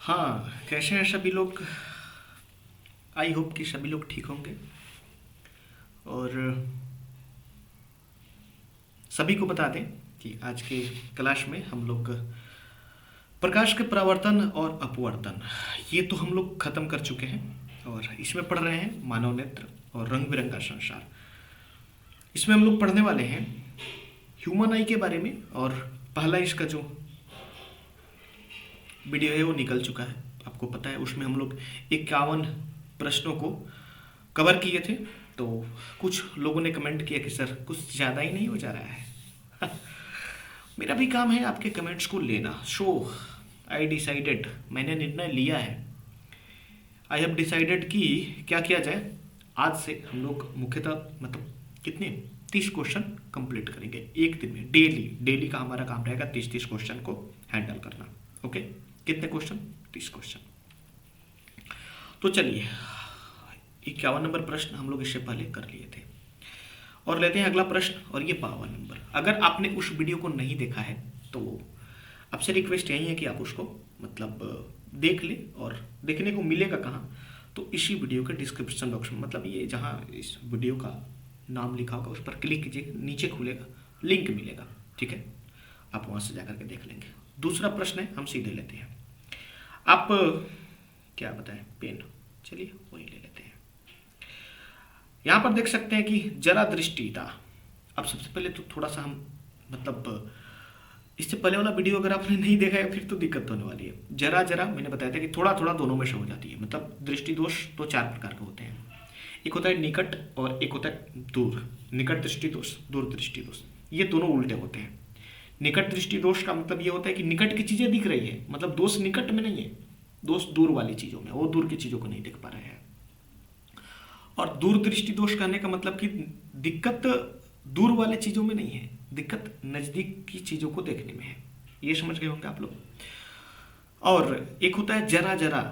हाँ, कैसे हैं सभी लोग। आई होप कि सभी लोग ठीक होंगे। और सभी को बता दें कि आज के क्लास में हम लोग प्रकाश के परावर्तन और अपवर्तन ये तो हम लोग खत्म कर चुके हैं। और इसमें पढ़ रहे हैं मानव नेत्र और रंग बिरंगा संसार। इसमें हम लोग पढ़ने वाले हैं ह्यूमन आई के बारे में। और पहला इसका जो वीडियो है वो निकल चुका है, आपको पता है। उसमें हम लोग 51 प्रश्नों को कवर किए थे। तो कुछ लोगों ने कमेंट किया कि सर कुछ ज़्यादा ही नहीं हो जा रहा है। मेरा भी काम है आपके कमेंट्स को लेना। सो आई डिसाइडेड, मैंने निर्णय लिया है, आई हैव डिसाइडेड कि क्या किया जाए। आज से हम लोग मुख्यतः मतलब कितने 30 क्वेश्चन कंप्लीट करेंगे एक दिन में। डेली डेली का हमारा काम रहेगा 30 क्वेश्चन को हैंडल करना। ओके, कितने क्वेश्चन? 30 क्वेश्चन। तो चलिए 51 नंबर प्रश्न हम लोग इससे पहले कर लिए थे और लेते हैं अगला प्रश्न। और ये 52 नंबर। अगर आपने उस वीडियो को नहीं देखा है तो आपसे रिक्वेस्ट यही है कि आप उसको मतलब देख ले। और देखने को मिलेगा कहाँ? तो इसी वीडियो के डिस्क्रिप्शन बॉक्स में, मतलब ये जहाँ इस वीडियो का नाम लिखा होगा उस पर क्लिक कीजिए, नीचे खुलेगा, लिंक मिलेगा। ठीक है, आप वहाँ से जाकर के देख लेंगे। दूसरा प्रश्न है, हम सीधे लेते हैं। आप क्या बताएं? पेन, चलिए वही ले लेते हैं। यहाँ पर देख सकते हैं कि जरा दृष्टिता। अब सबसे पहले तो थोड़ा सा हम मतलब इससे पहले वाला वीडियो अगर आपने नहीं देखा है फिर तो दिक्कत होने वाली है। जरा जरा मैंने बताया था कि थोड़ा थोड़ा दोनों में से हो जाती है। मतलब दृष्टि दोष तो 4 प्रकार के होते हैं। एक होता है निकट और एक होता है दूर। निकट दृष्टि दोष, दूर दृष्टि दोष, ये दोनों उल्टे होते हैं। निकट दृष्टि दोष का मतलब ये होता है कि निकट की चीजें दिख रही है, मतलब दोष निकट में नहीं है, दोष दूर वाली चीजों में, वो दूर की चीजों को नहीं देख पा रहे हैं। और दूर दृष्टि दोष करने का मतलब कि दिक्कत दूर वाले चीजों में नहीं है, दिक्कत नजदीक की चीजों को देखने में है। ये समझ गए होंगे आप लोग। और एक होता है जरा जरा,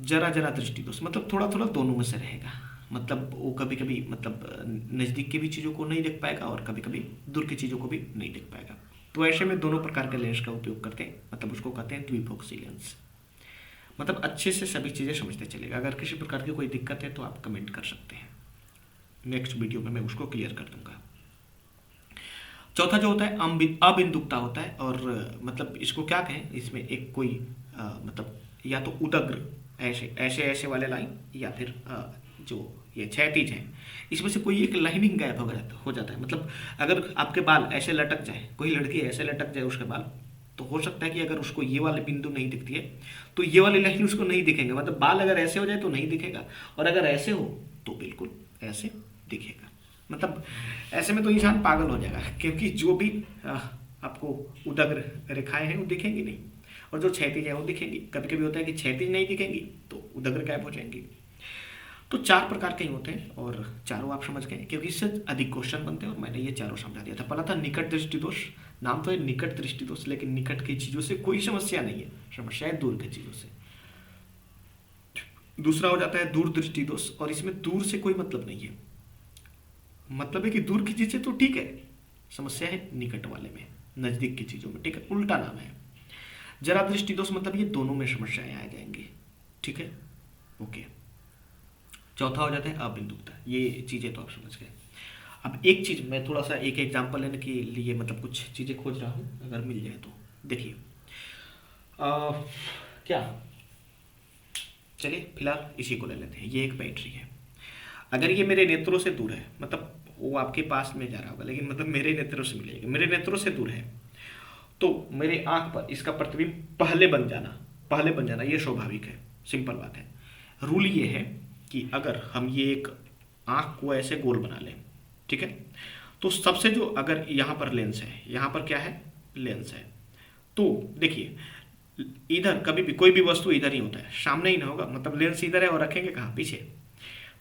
जरा जरा दृष्टि दोष, मतलब थोड़ा थोड़ा दोनों में से रहेगा। मतलब वो कभी कभी मतलब नजदीक की भी चीजों को नहीं देख पाएगा और कभी कभी दूर की चीजों को भी नहीं देख पाएगा। तो ऐसे में दोनों प्रकार के लेंस का उपयोग करते हैं, मतलब उसको कहते हैं द्विफोक्सी लेंस। मतलब अच्छे से सभी चीज़ें समझते चलेगा। अगर किसी प्रकार की कोई दिक्कत है तो आप कमेंट कर सकते हैं, नेक्स्ट वीडियो में मैं उसको क्लियर कर दूंगा। चौथा जो होता है अबिंदुकता होता है। और मतलब इसको क्या कहें, इसमें एक कोई मतलब या तो उदग्र ऐसे ऐसे ऐसे वाले लाइन, या फिर जो ये क्षैतिज है इसमें से कोई एक लाइनिंग गायब हो जाता है। मतलब अगर आपके बाल ऐसे लटक जाए, कोई लड़की ऐसे लटक जाए उसके बाल, तो हो सकता है कि अगर उसको ये वाले बिंदु नहीं दिखती है तो ये वाली लाइन उसको नहीं दिखेंगे। मतलब बाल अगर ऐसे हो जाए तो नहीं दिखेगा, और अगर ऐसे हो तो बिल्कुल ऐसे दिखेगा। मतलब ऐसे में तो इंसान पागल हो जाएगा, क्योंकि जो भी आपको उदग्र रेखाएं हैं वो दिखेंगी नहीं, और जो क्षैतिज है वो दिखेंगी। कभी कभी होता है कि क्षैतिज नहीं दिखेंगी तो उदग्र गायब हो जाएंगी। तो 4 प्रकार के ही होते हैं और चारों आप समझ गए, क्योंकि इससे अधिक क्वेश्चन बनते हैं और मैंने ये चारों समझा दिया था। पहला था निकट दृष्टि दोष, नाम तो है निकट दृष्टि दोष, लेकिन निकट की चीजों से कोई समस्या नहीं है, समस्या है दूर की चीजों से। दूसरा हो जाता है दूर दृष्टि दोष, और इसमें दूर से कोई मतलब नहीं है, मतलब है कि दूर की चीजें तो ठीक है, समस्या है निकट वाले में, नजदीक की चीजों में। ठीक है, उल्टा नाम है। जरा दृष्टि दोष मतलब ये दोनों में समस्याएं आ जाएंगी। ठीक है, ओके। चौथा हो जाता है अबिंदुकता। ये चीजें तो आप समझ गए। अब एक चीज मैं थोड़ा सा एक एग्जांपल लेने के लिए मतलब कुछ चीजें खोज रहा हूँ, अगर मिल जाए तो देखिए। क्या, चलिए फिलहाल इसी को ले लेते हैं। ये एक बैटरी है, अगर ये मेरे नेत्रों से दूर है, मतलब वो आपके पास में जा रहा होगा लेकिन मतलब मेरे नेत्रों से मिलेगा, मेरे नेत्रों से दूर है, तो मेरे आंख पर इसका प्रतिबिंब पहले बन जाना ये स्वाभाविक है, सिंपल बात है। रूल ये है कि अगर हम ये एक आंख को ऐसे गोल बना लें, ठीक है, तो सबसे जो अगर यहाँ पर लेंस है, यहाँ पर क्या है, लेंस है, तो देखिए इधर कभी भी कोई भी वस्तु इधर ही होता है, सामने ही ना होगा। मतलब लेंस इधर है और रखेंगे कहाँ, पीछे।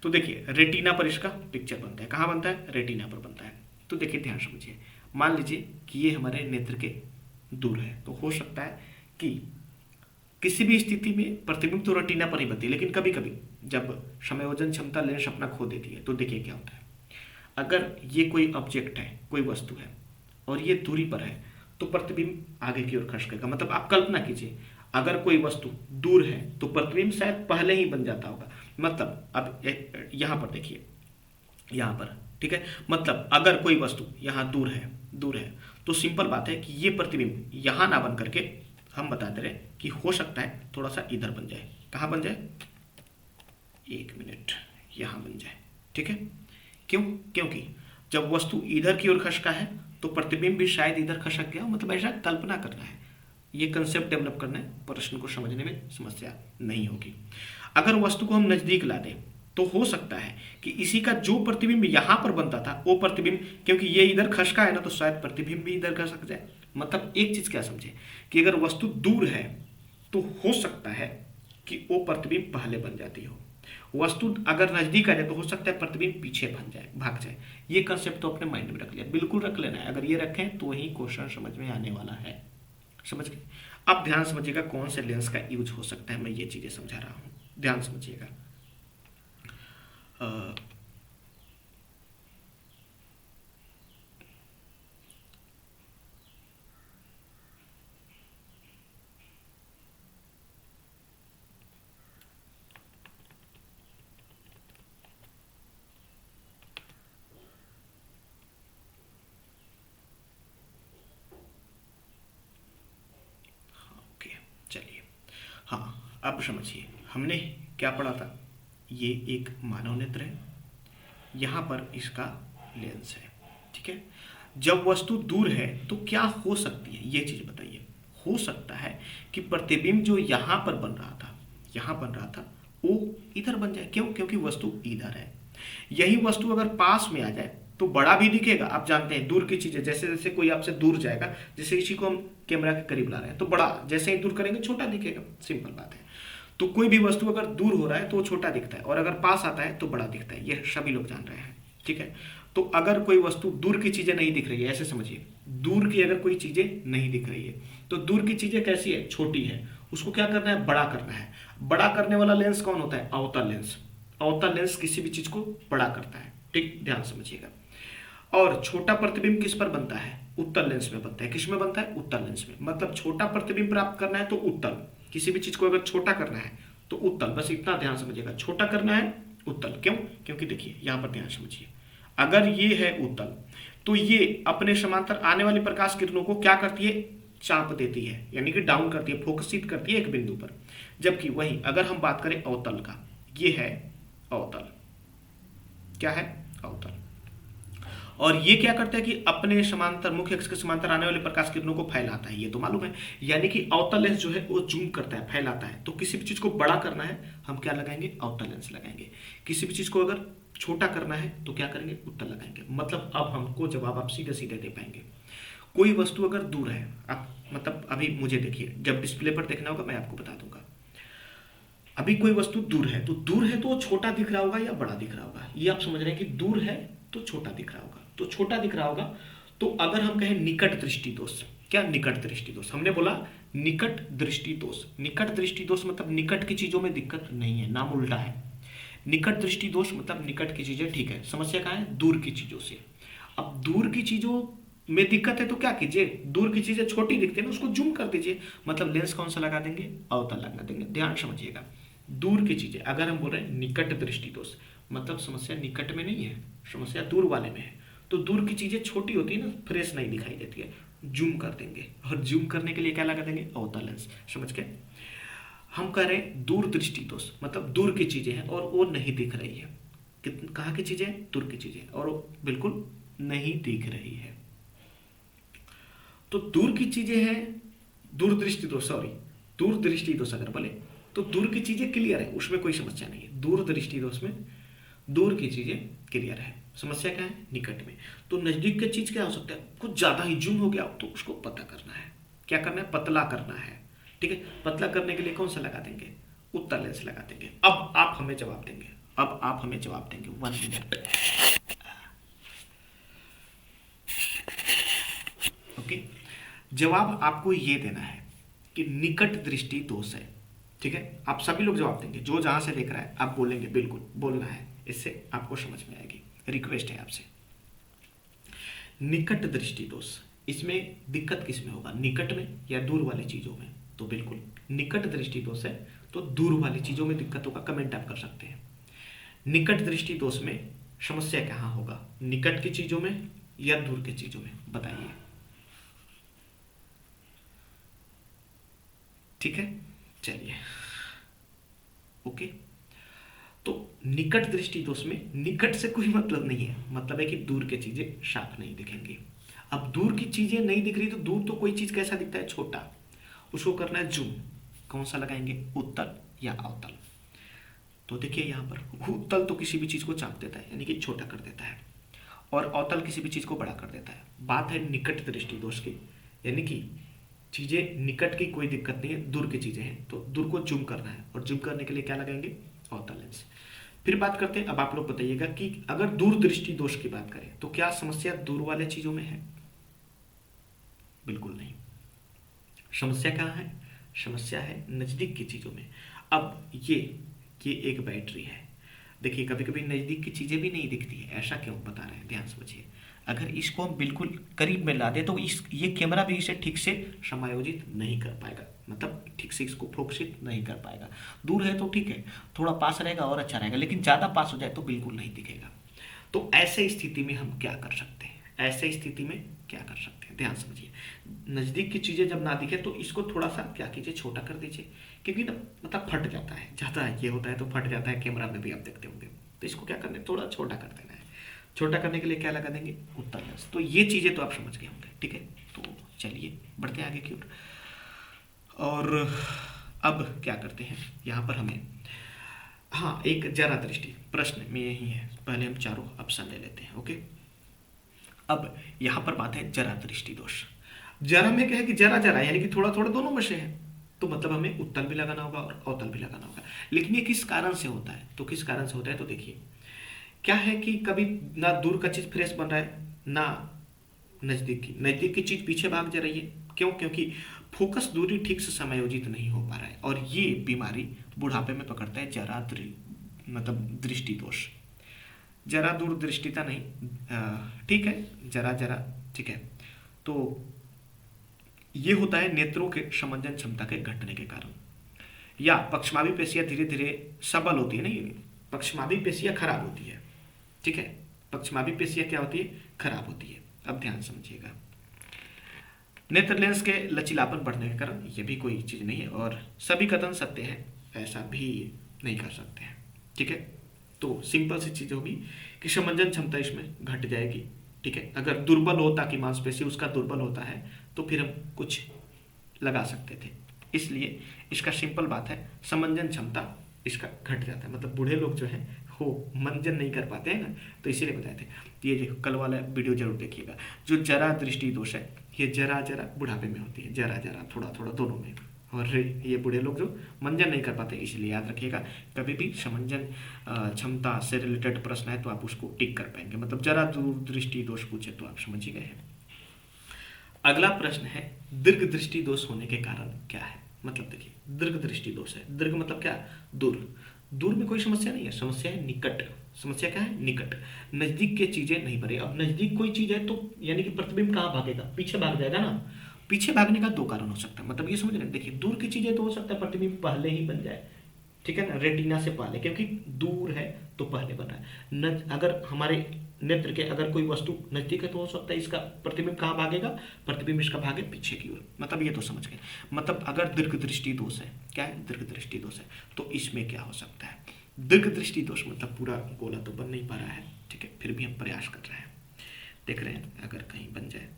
तो देखिए रेटिना पर इसका पिक्चर बनता है, कहाँ बनता है, रेटिना पर बनता है। तो देखिए ध्यान समझिए, मान लीजिए कि ये हमारे नेत्र के दूर है, तो हो सकता है कि किसी भी स्थिति में प्रतिबिंब तो रेटिना पर ही बनती है, लेकिन कभी कभी जब समायोजन क्षमता लेंस अपना खो देती है तो देखिए क्या होता है। अगर ये कोई ऑब्जेक्ट है, कोई वस्तु है और ये दूरी पर है, तो प्रतिबिंब आगे की ओर खसकेगा। मतलब आप कल्पना कीजिए, अगर कोई वस्तु दूर है तो प्रतिबिंब शायद पहले ही बन जाता होगा। मतलब अब यहां पर देखिए, यहां पर, ठीक है, मतलब अगर कोई वस्तु यहां दूर है तो सिंपल बात है कि ये प्रतिबिंब यहां ना बन करके हम बता दे रहे कि हो सकता है थोड़ा सा इधर बन जाए। कहां बन जाए? 1 मिनट, यहां बन जाए। ठीक है, क्यों? क्योंकि जब वस्तु इधर की ओर खसका है तो प्रतिबिंब भी शायद इधर खसक गया, मतलब ऐसा कल्पना करना है, ये कंसेप्ट डेवलप करना है, प्रश्न को समझने में समस्या नहीं होगी। अगर वस्तु को हम नजदीक ला दें तो हो सकता है कि इसी का जो प्रतिबिंब यहां पर बनता था वो प्रतिबिंब, क्योंकि ये इधर खसका है ना, तो शायद प्रतिबिंब भी इधर खसक जाए। मतलब एक चीज क्या समझे कि अगर वस्तु दूर है तो हो सकता है कि वो प्रतिबिंब पहले बन जाती हो, वस्तु अगर नजदीक आ जाए तो हो सकता है प्रतिबिंब पीछे बन जाए, भाग जाए। ये कंसेप्ट तो अपने माइंड में रख लिया, बिल्कुल रख लेना है। अगर ये रखें तो ही क्वेश्चन समझ में आने वाला है। समझ गए? अब ध्यान समझिएगा कौन से लेंस का यूज हो सकता है, मैं ये चीजें समझा रहा हूं, ध्यान समझिएगा। ओके, चलिए, हाँ अब समझिए हमने क्या पढ़ा था। ये एक मानव नेत्र है, यहाँ पर इसका लेंस है। ठीक है, जब वस्तु दूर है तो क्या हो सकती है, ये चीज बताइए। हो सकता है कि प्रतिबिंब जो यहाँ पर बन रहा था, यहाँ बन रहा था, वो इधर बन जाए। क्यों? क्योंकि वस्तु इधर है। यही वस्तु अगर पास में आ जाए तो बड़ा भी दिखेगा। आप जानते हैं दूर की चीजें, जैसे जैसे कोई आपसे दूर जाएगा, जैसे इसी को हम कैमरा के करीब ला रहे हैं तो बड़ा, जैसे ही दूर करेंगे छोटा दिखेगा, सिंपल बात है। तो कोई भी वस्तु अगर दूर हो रहा है तो वो छोटा दिखता है, और अगर पास आता है तो बड़ा दिखता है, ये सभी लोग जान रहे हैं। ठीक है, तो अगर कोई वस्तु, दूर की चीजें नहीं दिख रही है, ऐसे समझिए, दूर की अगर कोई चीजें नहीं दिख रही है तो दूर की चीजें कैसी है? छोटी है, उसको क्या करना है? बड़ा करना है। बड़ा करने वाला लेंस कौन होता है? अवतल लेंस। अवतल लेंस किसी भी चीज को बड़ा करता है। ठीक, ध्यान समझिएगा। और छोटा प्रतिबिंब किस पर बनता है? उत्तल लेंस में बनता है। किस में बनता है? उत्तल लेंस में। मतलब छोटा प्रतिबिंब प्राप्त करना है तो उत्तल, किसी भी चीज को अगर छोटा करना है तो उत्तल, बस इतना ध्यान समझिएगा। छोटा करना है उत्तल। क्यों? क्योंकि देखिए यहां पर ध्यान समझिए, अगर ये है उत्तल तो ये अपने समांतर आने वाली प्रकाश किरणों को क्या करती है? चाप देती है, यानी कि डाउन करती है, फोकसित करती है एक बिंदु पर। जबकि वही अगर हम बात करें अवतल का, ये है अवतल। क्या है? अवतल। और ये क्या करता है कि अपने समांतर, मुख्य अक्ष के समांतर आने वाले प्रकाश किरणों को फैलाता है, ये तो मालूम है। यानी कि अवतल लेंस जो है वो जूम करता है, फैलाता है। तो किसी भी चीज को बड़ा करना है हम क्या लगाएंगे? अवतल लेंस लगाएंगे। किसी भी चीज को अगर छोटा करना है तो क्या करेंगे? उत्तल लगाएंगे। मतलब अब हमको जवाब आप सीधे सीधे दे पाएंगे। कोई वस्तु अगर दूर है, आप मतलब अभी मुझे देखिए, जब डिस्प्ले पर देखना होगा मैं आपको बता दूंगा। अभी कोई वस्तु दूर है तो वो छोटा दिख रहा होगा या बड़ा दिख रहा होगा, ये आप समझ रहे हैं कि दूर है तो छोटा दिख रहा होगा। तो छोटा दिख रहा होगा तो अगर हम कहें निकट दृष्टि दोष, क्या? निकट दृष्टि दोष। हमने बोला निकट दृष्टि दोष। निकट दृष्टि दोष मतलब निकट की चीजों में दिक्कत नहीं है, नाम उल्टा है। निकट दृष्टि दोष मतलब निकट की चीजें ठीक है, समस्या कहाँ है? दूर की चीजों से। अब दूर की चीजों में दिक्कत है तो क्या कीजिए? दूर की चीजें छोटी दिखती है ना, उसको जूम कर दीजिए। मतलब लेंस कौन सा लगा देंगे? अवतल लगा देंगे। ध्यान समझिएगा, दूर की चीजें, अगर हम बोल रहे हैं निकट दृष्टि दोष, मतलब समस्या निकट में नहीं है, समस्या दूर वाले में है। तो दूर की चीजें छोटी होती है ना, फ्रेश नहीं दिखाई देती है, जूम कर देंगे। और जूम करने के लिए क्या लगा देंगे? अवतल लेंस। समझ गए? हम कह रहे हैं दूर दृष्टि दोष, मतलब दूर की चीजें हैं और वो नहीं दिख रही है। कहाँ की चीजें? दूर की चीजें, और वो बिल्कुल नहीं दिख रही है। तो दूर की चीजें हैं, दूर दृष्टि दोष, सॉरी, दूर दृष्टि दोष अगर बोले तो दूर की चीजें क्लियर है, उसमें कोई समस्या नहीं है। दूर दृष्टि दोष में दूर की चीजें क्लियर है, समस्या क्या है? निकट में। तो नजदीक की चीज क्या हो सकता है? कुछ ज्यादा ही जूम हो गया तो उसको पता करना है, क्या करना है? पतला करना है। ठीक है, पतला करने के लिए कौन सा लगा देंगे? उत्तल लेंस लगा देंगे। अब आप हमें जवाब देंगे, अब आप हमें जवाब देंगे 1 मिनट। ओके, जवाब आपको ये देना है कि निकट दृष्टि दोष है। ठीक है, आप सभी लोग जवाब देंगे, जो जहां से देख रहा है आप बोलेंगे, बिल्कुल बोलना है, इससे आपको समझ में आएगी। रिक्वेस्ट है आपसे। निकट दृष्टि दोष, इसमें दिक्कत किस में होगा? निकट में या दूर वाली चीजों में? तो बिल्कुल निकट दृष्टि दोष है, तो दूर वाली चीजों में दिक्कत होगा, कमेंट आप कर सकते हैं। निकट दृष्टि दोष में समस्या कहाँ होगा, निकट की चीजों में या दूर की चीजों में, बताइए। ठीक है, चलिए ओके। तो निकट दृष्टि दोष में निकट से कोई मतलब नहीं है, मतलब है कि दूर की चीजें साफ नहीं दिखेंगी। अब दूर की चीजें नहीं दिख रही तो दूर तो कोई चीज कैसा दिखता है, छोटा, उसको करना है जूम। कौन सा लगाएंगे, उत्तल या अवतल। तो देखिए यहाँ पर उत्तल तो किसी भी चीज को चाप देता है, यानी कि छोटा कर देता है, और अवतल किसी भी चीज को बड़ा कर देता है। बात है निकट दृष्टि दोष की, यानी कि चीजें निकट की कोई दिक्कत नहीं है, दूर की चीजें हैं, तो दूर को जूम करना है, और जूम करने के लिए क्या लगाएंगे, अवतल लेंस। फिर बात करते हैं, अब आप लोग बताइएगा कि अगर दूर दृष्टि दोष की बात करें तो क्या समस्या दूर वाले चीजों में है, बिल्कुल नहीं। समस्या कहाँ है, समस्या है नजदीक की चीजों में। अब ये एक बैटरी है, देखिए कभी कभी नजदीक की चीजें भी नहीं दिखती है, ऐसा क्यों बता रहे हैं, ध्यान समझिए। अगर इसको हम बिल्कुल करीब में ला दे तो ये कैमरा भी इसे ठीक से समायोजित नहीं कर पाएगा, मतलब ठीक से इसको फोकसित नहीं कर पाएगा। दूर है तो ठीक है, थोड़ा पास रहेगा और अच्छा रहेगा, लेकिन ज़्यादा पास हो जाए तो बिल्कुल नहीं दिखेगा। तो ऐसे स्थिति में हम क्या कर सकते हैं, ऐसे स्थिति में क्या कर सकते हैं, ध्यान समझिए। नज़दीक की चीज़ें जब ना दिखे तो इसको थोड़ा सा क्या कीजिए, छोटा कर दीजिए, क्योंकि ना मतलब फट जाता है, ज़्यादा ये होता है तो फट जाता है, कैमरा में भी आप देखते होंगे। तो इसको क्या करना है, थोड़ा छोटा कर देना है। छोटा करने के लिए क्या लगा देंगे, उत्तल लेंस। तो ये चीज़ें तो आप समझ गए होंगे, ठीक है। तो चलिए बढ़ते हैं आगे की ओर। और अब क्या करते हैं यहाँ पर हमें, हाँ एक जरा दृष्टि प्रश्न में यही है, पहले हम चारों ऑप्शन ले लेते हैं, ओके। अब यहाँ पर बात है जरा दृष्टि दोष। जरा में क्या है कि जरा जरा यानी कि थोड़ा थोड़ा दोनों में से है, तो मतलब हमें उत्तल भी लगाना होगा और अवतल भी लगाना होगा। लेकिन ये किस कारण से होता है, तो किस कारण से होता है, तो देखिए क्या है कि कभी ना दूर का चीज फ्रेश बन रहा है, ना नजदीक की चीज पीछे भाग जा रही है। क्यों, क्योंकि फोकस दूरी ठीक से समायोजित नहीं हो पा रहा है, और ये बीमारी बुढ़ापे में पकड़ता है जरा मतलब दृष्टि दोष। जरा दूर दृष्टिता नहीं, ठीक है, जरा जरा, ठीक है। तो ये होता है नेत्रों के समंजन क्षमता के घटने के कारण, या पक्षमावी पेशियां धीरे धीरे सबल होती है, नहीं पक्षमावी पेशियां खराब होती है, ठीक है। पक्षमावी पेशियां क्या होती है, खराब होती है। अब ध्यान समझिएगा, नेत्र लेंस के लचीलापन बढ़ने के कारण ये भी कोई चीज नहीं है, और सभी कथन सत्य है ऐसा भी नहीं कर सकते हैं, ठीक है। तो सिंपल सी चीज होगी कि समंजन क्षमता इसमें घट जाएगी, ठीक है। अगर दुर्बल होता कि मांसपेशी उसका दुर्बल होता है तो फिर हम कुछ लगा सकते थे, इसलिए इसका सिंपल बात है, समंजन क्षमता इसका घट जाता है, मतलब बूढ़े लोग जो हैं वो मंजन नहीं कर पाते हैं ना, तो इसीलिए बताए थे। ये जो कल वाला वीडियो जरूर देखिएगा। जो जरा दृष्टि दोष है ये जरा जरा बुढ़ापे में होती है, जरा जरा थोड़ा थोड़ा दोनों में, और ये बूढ़े लोग जो मंजन नहीं कर पाते, इसलिए याद रखिएगा कभी भी समंजन क्षमता से रिलेटेड प्रश्न है तो आप उसको टिक कर पाएंगे, मतलब जरा दूरदृष्टि दोष पूछे तो आप समझ ही गए हैं। अगला प्रश्न है दीर्घ दृष्टि दोष होने के कारण क्या है, मतलब देखिए दीर्घ दृष्टि दोष है, दीर्घ मतलब क्या, दूर। दूर में कोई समस्या नहीं है, समस्या है निकट। समस्या क्या है, निकट, नजदीक के चीजें नहीं बने। अब नजदीक कोई चीज है तो यानी कि प्रतिबिंब कहाँ भागेगा, पीछे भाग जाएगा ना। पीछे भागने का दो कारण हो सकता है, मतलब ये समझ रहे हैं, देखिए दूर की चीजें तो हो सकता है प्रतिबिंब पहले ही बन जाए, ठीक है ना, रेटिना से पहले, क्योंकि दूर है तो पहले बन रहा है। अगर हमारे नेत्र के अगर कोई वस्तु नजदीक है तो हो सकता है इसका प्रतिबिंब कहाँ भागेगा, प्रतिबिंब इसका भागे पीछे की ओर, मतलब ये तो समझ गए। मतलब अगर दीर्घ दृष्टि दोष है, क्या है, दीर्घ दृष्टि दोष है, तो इसमें क्या हो सकता है, दीर्घ दृष्टि दोष मतलब पूरा गोला तो बन नहीं पा रहा है, ठीक है, फिर भी हम प्रयास कर रहे हैं, देख रहे हैं अगर कहीं बन जाए।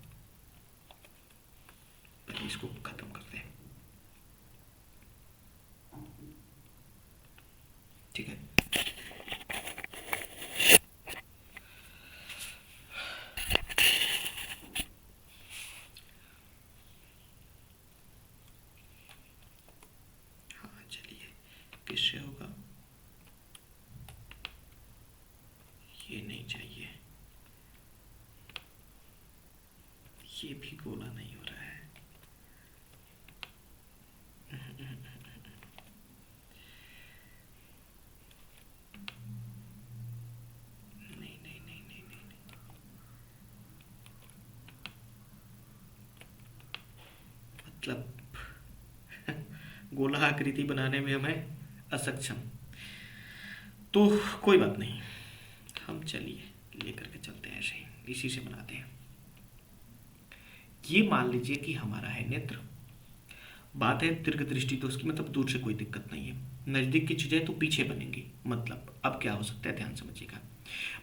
पहले इसको खत्म करते हैं, ठीक है। हाँ चलिए, किससे होगा, ये नहीं चाहिए, ये भी गोला नहीं हो रहा है, नहीं नहीं नहीं नहीं नहीं, नहीं। मतलब गोला आकृति बनाने में हमें असक्षम। तो कोई बात नहीं, हम चलिए लेकर के चलते हैं, ऐसे ही इसी से बनाते हैं। ये मान लीजिए कि हमारा है नेत्र। बात है दीर्घ दृष्टि, तो उसकी मतलब दूर से कोई दिक्कत नहीं है। नज़दीक की चीज़ें तो पीछे बनेंगी। मतलब अब क्या हो सकता है, ध्यान समझिएगा।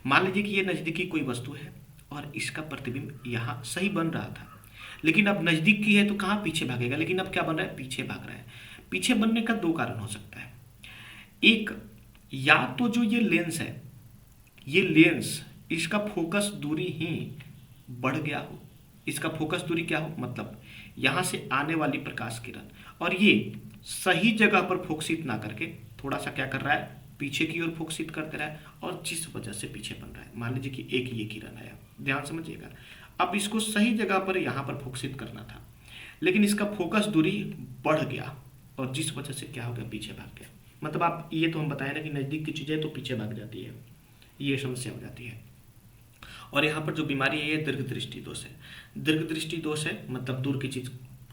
मान लीजिए कि ये नज़दीकी कोई वस्तु है और इसका प्रतिबिंब यहाँ सही बन रहा था, लेकिन अब नज़दीक की है तो कहाँ पीछे भागेगा, लेकिन अब क्या बन रहा है, पीछे भाग रहा है। पीछे बनने का दो कारण हो सकता है। एक, या तो जो ये लेंस है, ये लेंस इसका फोकस दूरी ही बढ़ गया हो। इसका फोकस दूरी क्या हो, मतलब यहाँ से आने वाली प्रकाश किरण, और ये सही जगह पर फोकसित ना करके थोड़ा सा क्या कर रहा है, पीछे की ओर फोकसित कर दे रहा है, और जिस वजह से पीछे बन रहा है। मान लीजिए कि एक ये किरण आया, ध्यान समझिएगा। अब इसको सही जगह पर यहाँ पर फोकसित करना था, लेकिन इसका फोकस दूरी बढ़ गया और जिस वजह से क्या हो गया, पीछे भाग गया। मतलब आप ये तो हम बताए ना कि नज़दीक की चीज़ें तो पीछे भाग जाती है, ये समस्या हो जाती है। और यहाँ पर जो बीमारी है ये दीर्घ दृष्टि दोष है। दीर्घ दृष्टि दोष है मतलब दूर की चीज़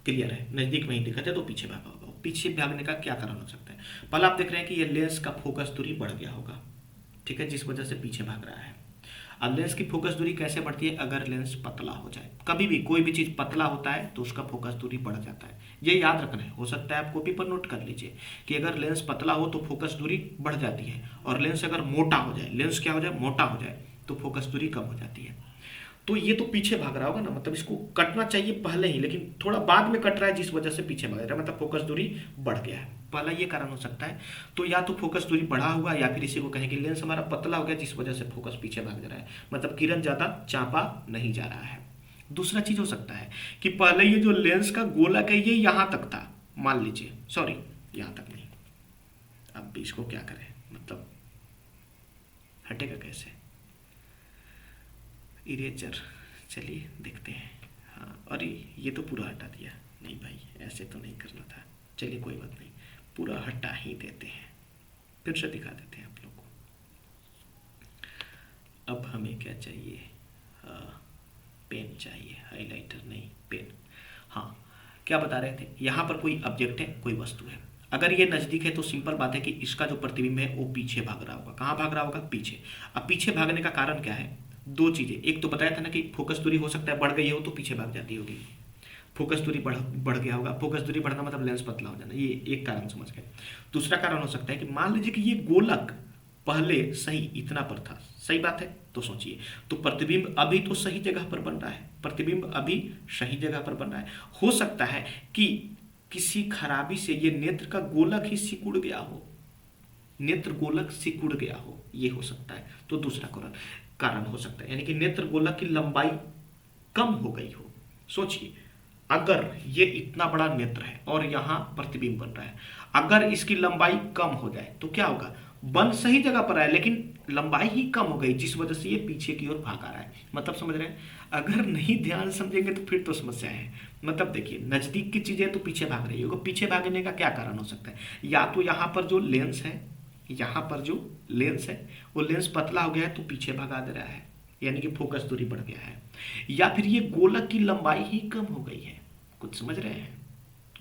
क्लियर है, नज़दीक में ही दिखते तो पीछे भागा होगा। पीछे भागने का क्या कारण हो सकता है, पहले आप देख रहे हैं कि ये लेंस का फोकस दूरी बढ़ गया होगा, ठीक है, जिस वजह से पीछे भाग रहा है। अब लेंस की फोकस दूरी कैसे बढ़ती है, अगर लेंस पतला हो जाए। कभी भी कोई भी चीज़ पतला होता है तो उसका फोकस दूरी बढ़ जाता है, ये याद रखना है। हो सकता है आप कॉपी पर नोट कर लीजिए कि अगर लेंस पतला हो तो फोकस दूरी बढ़ जाती है, और लेंस अगर मोटा हो जाए, लेंस क्या हो जाए, मोटा हो जाए, तो फोकस दूरी कम हो जाती है। तो ये तो पीछे भाग रहा होगा ना, मतलब इसको कटना चाहिए पहले ही, लेकिन थोड़ा बाद में कट रहा है जिस वजह से पीछे भाग रहा है, मतलब फोकस दूरी बढ़ गया है। पहला ये कारण हो सकता है। तो या तो फोकस दूरी बढ़ा हुआ, या फिर इसी को कहें कि लेंस हमारा पतला हो गया जिस वजह से फोकस पीछे भाग रहा है, मतलब किरण ज़्यादा चापा नहीं जा रहा है। दूसरा चीज़ हो सकता है कि पहले ये जो लेंस का गोलक है ये यहाँ तक था, मान लीजिए, सॉरी यहाँ तक नहीं, अब भी इसको क्या करें, मतलब हटेगा कैसे, इरेजर, चलिए देखते हैं। हाँ, अरे ये तो पूरा हटा दिया, नहीं भाई ऐसे तो नहीं करना था, चलिए कोई बात नहीं, पूरा हटा ही देते हैं, फिर से दिखा देते हैं आप लोग को। अब हमें क्या चाहिए, पेन चाहिए, हाइलाइटर नहीं, पेन। हाँ, क्या बता रहे थे, यहाँ पर कोई ऑब्जेक्ट है, कोई वस्तु है। अगर ये नज़दीक है तो सिंपल बात है कि इसका जो प्रतिबिंब है वो पीछे भाग रहा होगा। कहाँ भाग रहा होगा, पीछे। अब पीछे भागने का कारण क्या है, दो चीज़ें। एक तो बताया था ना कि फोकस दूरी हो सकता है बढ़ गई हो तो पीछे भाग जाती होगी, फोकस दूरी बढ़ गया होगा। फोकस दूरी बढ़ना मतलब लेंस पतला हो जाना, ये एक कारण समझ गए। दूसरा कारण हो सकता है कि मान लीजिए कि ये गोलक पहले सही इतना पर था, सही बात है, तो सोचिए, तो प्रतिबिंब अभी तो सही जगह पर बन रहा है, प्रतिबिंब अभी सही जगह पर बन रहा है। हो सकता है कि किसी खराबी से ये नेत्र का गोलक ही सिकुड़ गया हो, नेत्र गोलक सिकुड़ गया हो, ये हो सकता है। तो दूसरा कारण हो सकता है, यानी कि नेत्र गोलक की लंबाई कम हो गई हो। सोचिए, अगर ये इतना बड़ा नेत्र है और यहाँ प्रतिबिंब बन रहा है, अगर इसकी लंबाई कम हो जाए तो क्या होगा, बन सही जगह पर है लेकिन लंबाई ही कम हो गई जिस वजह से ये पीछे की ओर भाग आ रहा है। मतलब समझ रहे हैं, अगर नहीं ध्यान समझेंगे तो फिर तो समस्या है। मतलब देखिए, नज़दीक की चीज़ें तो पीछे भाग रही होगी, पीछे भागने का क्या कारण हो सकता है, या तो यहाँ पर जो लेंस है, यहाँ पर जो लेंस है वो लेंस पतला हो गया है तो पीछे भगा दे रहा है, यानी कि फोकस दूरी बढ़ गया है, या फिर ये गोलक की लंबाई ही कम हो गई है। कुछ समझ रहे हैं,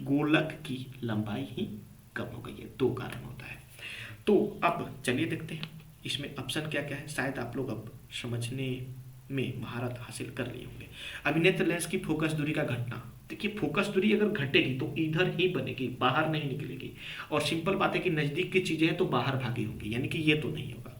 गोलक की लंबाई ही कम हो गई है, दो कारण होता है। तो अब चलिए देखते हैं इसमें ऑप्शन क्या क्या है, शायद आप लोग अब समझने में महारत हासिल कर लिए होंगे। अभिनेत्र लेंस की फोकस दूरी का घटना, देखिए फोकस दूरी अगर घटेगी तो इधर ही बनेगी, बाहर नहीं निकलेगी। और सिंपल बात है कि नज़दीक की चीज़ें हैं तो बाहर भागी होंगी, यानी कि ये तो नहीं होगा।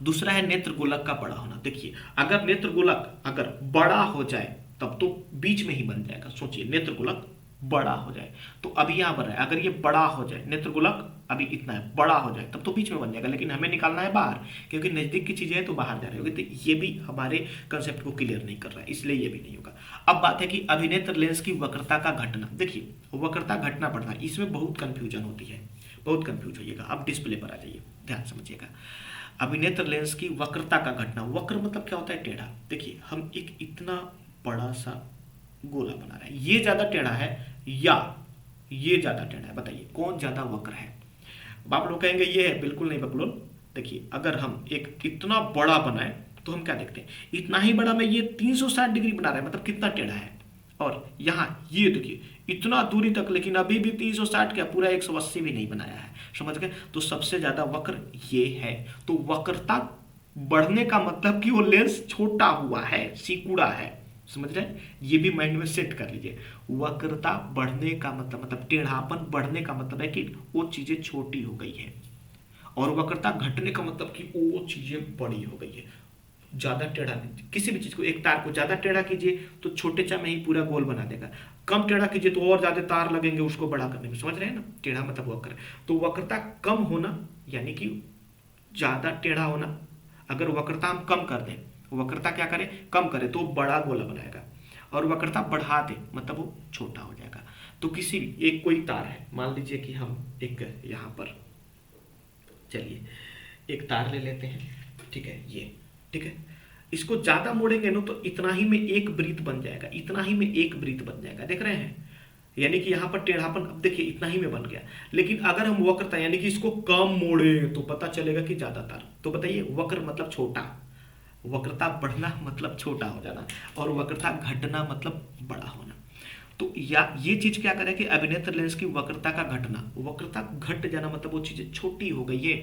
दूसरा है नेत्र गोलक का बड़ा होना। देखिए, अगर नेत्र गोलक अगर बड़ा हो जाए तब तो बीच में ही बन जाएगा। सोचिए, नेत्र गोलक बड़ा हो जाए तो अभी यहाँ बन रहा है, अगर ये बड़ा हो जाए, नेत्र गोलक अभी इतना है, बड़ा हो जाए तब तो बीच में बन जाएगा, लेकिन हमें निकालना है बाहर, क्योंकि नज़दीक की चीज़ें हैं तो बाहर जा रही होगी। तो ये भी हमारे कंसेप्ट को क्लियर नहीं कर रहा है, इसलिए ये भी नहीं होगा। अब बात है कि अभिनेत्र लेंस की वक्रता का घटना। देखिए, वक्रता घटना बढ़ना, इसमें बहुत कन्फ्यूजन होती है, बहुत कन्फ्यूज होइएगा। अब डिस्प्ले पर आ जाइए, ध्यान समझिएगा। अभिनेत्र लेंस की वक्रता का घटना, वक्र मतलब क्या होता है, टेढ़ा। देखिए, हम एक इतना बड़ा सा गोला बना रहे हैं, ये ज़्यादा टेढ़ा है या ये ज़्यादा टेढ़ा है, बताइए कौन ज़्यादा वक्र है। आप लोग कहेंगे ये है, बिल्कुल नहीं बकलोल। देखिए, अगर हम एक इतना बड़ा बनाए तो हम क्या देखते हैं, इतना ही बड़ा में ये 360 डिग्री बना रहा है, मतलब कितना टेढ़ा है। और यहाँ ये देखिए, इतना दूरी तक, लेकिन अभी भी 360 क्या पूरा 180 भी नहीं बनाया है, समझ गए। तो सबसे ज्यादा वक्र ये है। तो वक्रता बढ़ने का मतलब कि वो लेंस छोटा हुआ है, सिकुड़ा है, समझ रहे हैं। ये भी माइंड में सेट कर लीजिए। वक्रता बढ़ने का मतलब टेढ़ापन बढ़ने का मतलब है कि वो चीजें छोटी हो गई है, और वक्रता घटने का मतलब कि वो चीजें बड़ी हो गई है। ज्यादा टेढ़ा नहीं, किसी भी चीज को, एक तार को ज्यादा टेढ़ा कीजिए तो छोटे चा में ही पूरा गोल बना देगा, कम टेढ़ा कीजिए तो और ज्यादा तार लगेंगे उसको बड़ा करने में, समझ रहे हैं ना। टेढ़ा मतलब वक्र। तो वक्रता कम होना यानी कि ज्यादा टेढ़ा होना। अगर वक्रता हम कम कर दें, वक्रता क्या करें, कम करें, तो बड़ा गोला बनाएगा, और वक्रता बढ़ा दे मतलब वो छोटा हो जाएगा। तो किसी भी एक कोई तार है, मान लीजिए कि हम एक यहाँ पर, चलिए एक तार ले लेते हैं, ठीक है, ये ठीक है। इसको ज्यादा मोड़ेंगे ना तो इतना ही में एक वृत्त बन जाएगा, इतना ही में एक वृत्त बन जाएगा, देख रहे हैं। यानी कि यहाँ पर टेढ़ापन, अब देखिए इतना ही में बन गया। लेकिन अगर हम वक्रता यानी कि इसको कम मोड़े तो पता चलेगा कि ज्यादा तार। तो बताइए, वक्र मतलब छोटा, वक्रता बढ़ना मतलब छोटा हो जाना, और वक्रता घटना मतलब बड़ा होना। तो या ये चीज क्या करे कि अभिनेत्र लेंस की वक्रता का घटना, वक्रता घट जाना मतलब वो चीजें छोटी हो गई है।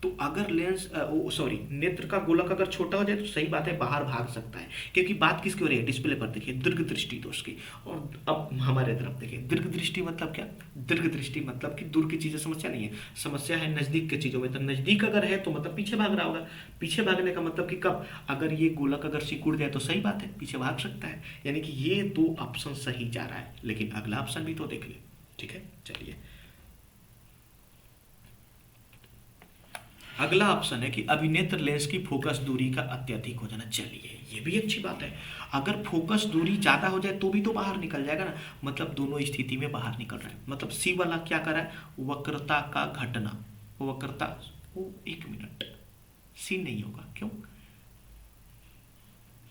तो अगर लेंस सॉरी नेत्र का गोलक अगर छोटा हो जाए तो सही बात है, बाहर भाग सकता है। क्योंकि बात किसकी हो रही है, डिस्प्ले पर देखिए दीर्घ दृष्टि दोष की। और अब हमारे तरफ देखिए, दीर्घ दृष्टि मतलब क्या, दीर्घ दृष्टि मतलब कि दूर की चीजें समस्या नहीं है, समस्या है नजदीक की चीजों में। तो नजदीक अगर है तो मतलब पीछे भाग रहा होगा। पीछे भागने का मतलब कि कब, अगर ये गोलक अगर सिकुड़ जाए तो सही बात है, पीछे भाग सकता है। यानी कि ये दो ऑप्शन सही जा रहा है, लेकिन अगला ऑप्शन भी तो देख ले, ठीक है। चलिए अगला ऑप्शन है कि अभिनेत्र लेंस की फोकस दूरी का अत्यधिक हो जाना। चलिए ये भी अच्छी बात है, अगर फोकस दूरी ज्यादा हो जाए तो भी तो बाहर निकल जाएगा ना, मतलब दोनों स्थिति में बाहर निकल रहा है। मतलब सी वाला क्या कर रहा है, वक्रता का घटना, वक्रता, वो एक मिनट, सी नहीं होगा क्यों,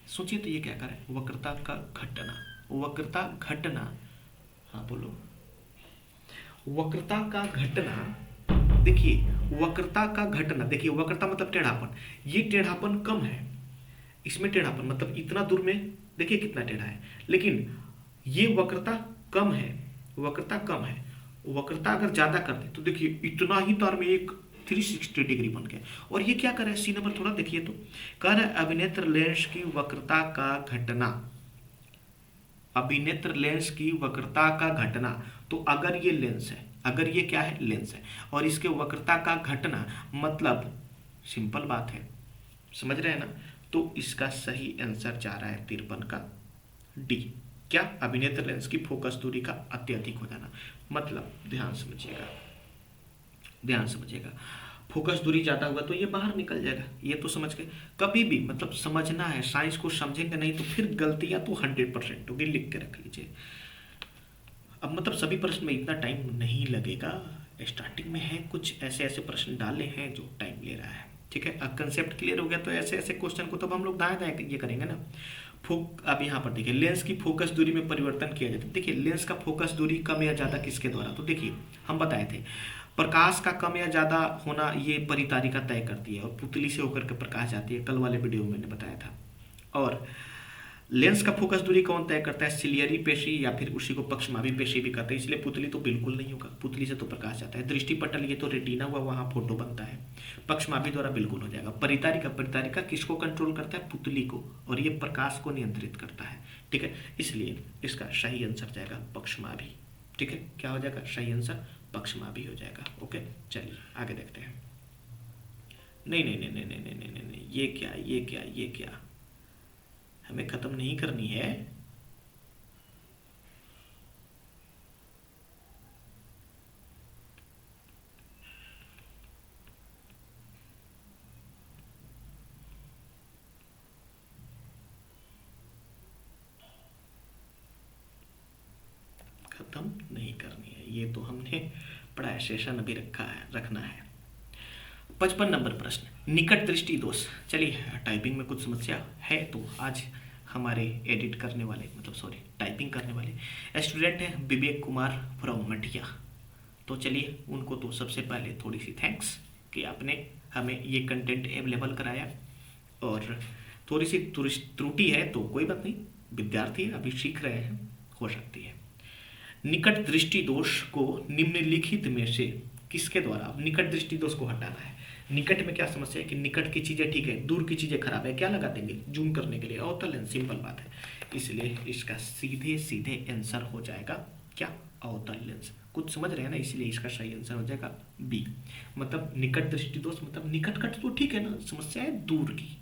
सोचिए तो ये क्या कर रहा है, वक्रता का घटना, वक्रता घटना, हाँ बोलो, वक्रता का घटना। देखिए वक्रता का घटना, देखिए वक्रता मतलब टेढ़ापन, ये टेढ़ापन कम है, इसमें टेढ़ापन मतलब इतना दूर में देखिए कितना टेढ़ा है, लेकिन ये वक्रता कम है, वक्रता कम है। वक्रता अगर ज्यादा कर दे तो देखिए इतना ही तार में एक 360 डिग्री बन गया। और ये क्या कर रहा है, सी नंबर थोड़ा देखिए तो, कह रहा है अभिनेत्र लेंस की वक्रता का घटना, अभिनेत्र लेंस की वक्रता का घटना। तो अगर ये लेंस है, अगर ये क्या है, लेंस है, और इसके वक्रता का घटना मतलब सिंपल बात है, समझ रहे हैं ना। तो इसका सही आंसर जा रहा है 53 का डी। क्या, अभिनेत्र लेंस की फोकस दूरी का अत्यधिक हो जाना। मतलब ध्यान समझिएगा, ध्यान समझिएगा, फोकस दूरी ज्यादा होगा तो ये बाहर निकल जाएगा, ये तो समझ के कभी भी मतलब समझना है, साइंस को समझेंगे नहीं तो फिर गलतियां तो 100% होगी, लिख के रख लीजिए। अब मतलब सभी प्रश्न में इतना टाइम नहीं लगेगा, स्टार्टिंग में है कुछ ऐसे ऐसे प्रश्न डाले हैं जो टाइम ले रहा है, ठीक है। अब कंसेप्ट क्लियर हो गया तो ऐसे ऐसे क्वेश्चन को तब हम लोग दाएं दाएं ये करेंगे ना। अब यहाँ पर देखिए लेंस की फोकस दूरी में परिवर्तन किया जाता है। देखिए लेंस का फोकस दूरी कम या ज्यादा किसके द्वारा, तो देखिए हम बताए थे प्रकाश का कम या ज्यादा होना ये परितारिका तय करती है, और पुतली से होकर के प्रकाश जाती है, कल वाले वीडियो में मैंने बताया था। और लेंस का फोकस दूरी कौन तय करता है, सिलियरी पेशी या फिर उसी को पक्षमाभी पेशी भी कहते हैं। इसलिए पुतली तो बिल्कुल नहीं होगा, पुतली से तो प्रकाश जाता है। दृष्टि पटल ये तो रेटिना हुआ, वहां फोटो बनता है। पक्षमाभी द्वारा बिल्कुल हो जाएगा। परितारिका, परितारिका किसको कंट्रोल करता है, पुतली को, और ये प्रकाश को नियंत्रित करता है, ठीक है। इसलिए इसका सही आंसर जाएगा पक्षमाभी, ठीक है। क्या हो जाएगा सही आंसर, पक्षमाभी हो जाएगा। ओके चलिए आगे देखते हैं। नहीं नहीं नहीं नहीं नहीं नहीं नहीं नहीं, ये क्या, ये क्या, ये क्या, हमें खत्म नहीं करनी है। खत्म नहीं करनी है, ये तो हमने पढ़ा, सेशन अभी रखा है, रखना है। 55 नंबर प्रश्न, निकट दृष्टि दोष। चलिए टाइपिंग में कुछ समस्या है तो आज हमारे एडिट करने वाले, मतलब सॉरी टाइपिंग करने वाले स्टूडेंट हैं विवेक कुमार फ्रॉम मठिया। तो चलिए उनको तो सबसे पहले थोड़ी सी थैंक्स कि आपने हमें ये कंटेंट अवेलेबल कराया। और थोड़ी सी त्रुटि है तो कोई बात नहीं, विद्यार्थी अभी सीख रहे हैं, हो सकती है। निकट दृष्टि दोष को निम्नलिखित में से किसके द्वारा, अब निकट दृष्टि दोष को हटाना है। निकट में क्या समस्या है कि निकट की चीजें ठीक है, दूर की चीजें खराब है, क्या लगा देंगे जूम करने के लिए, अवतल लेंस, सिंपल बात है। इसलिए इसका सीधे सीधे आंसर हो जाएगा क्या, अवतल लेंस। कुछ समझ रहे हैं ना, इसलिए इसका सही आंसर हो जाएगा बी। मतलब निकट दृष्टि दोष मतलब निकट कट तो ठीक है ना, समस्या है दूर की,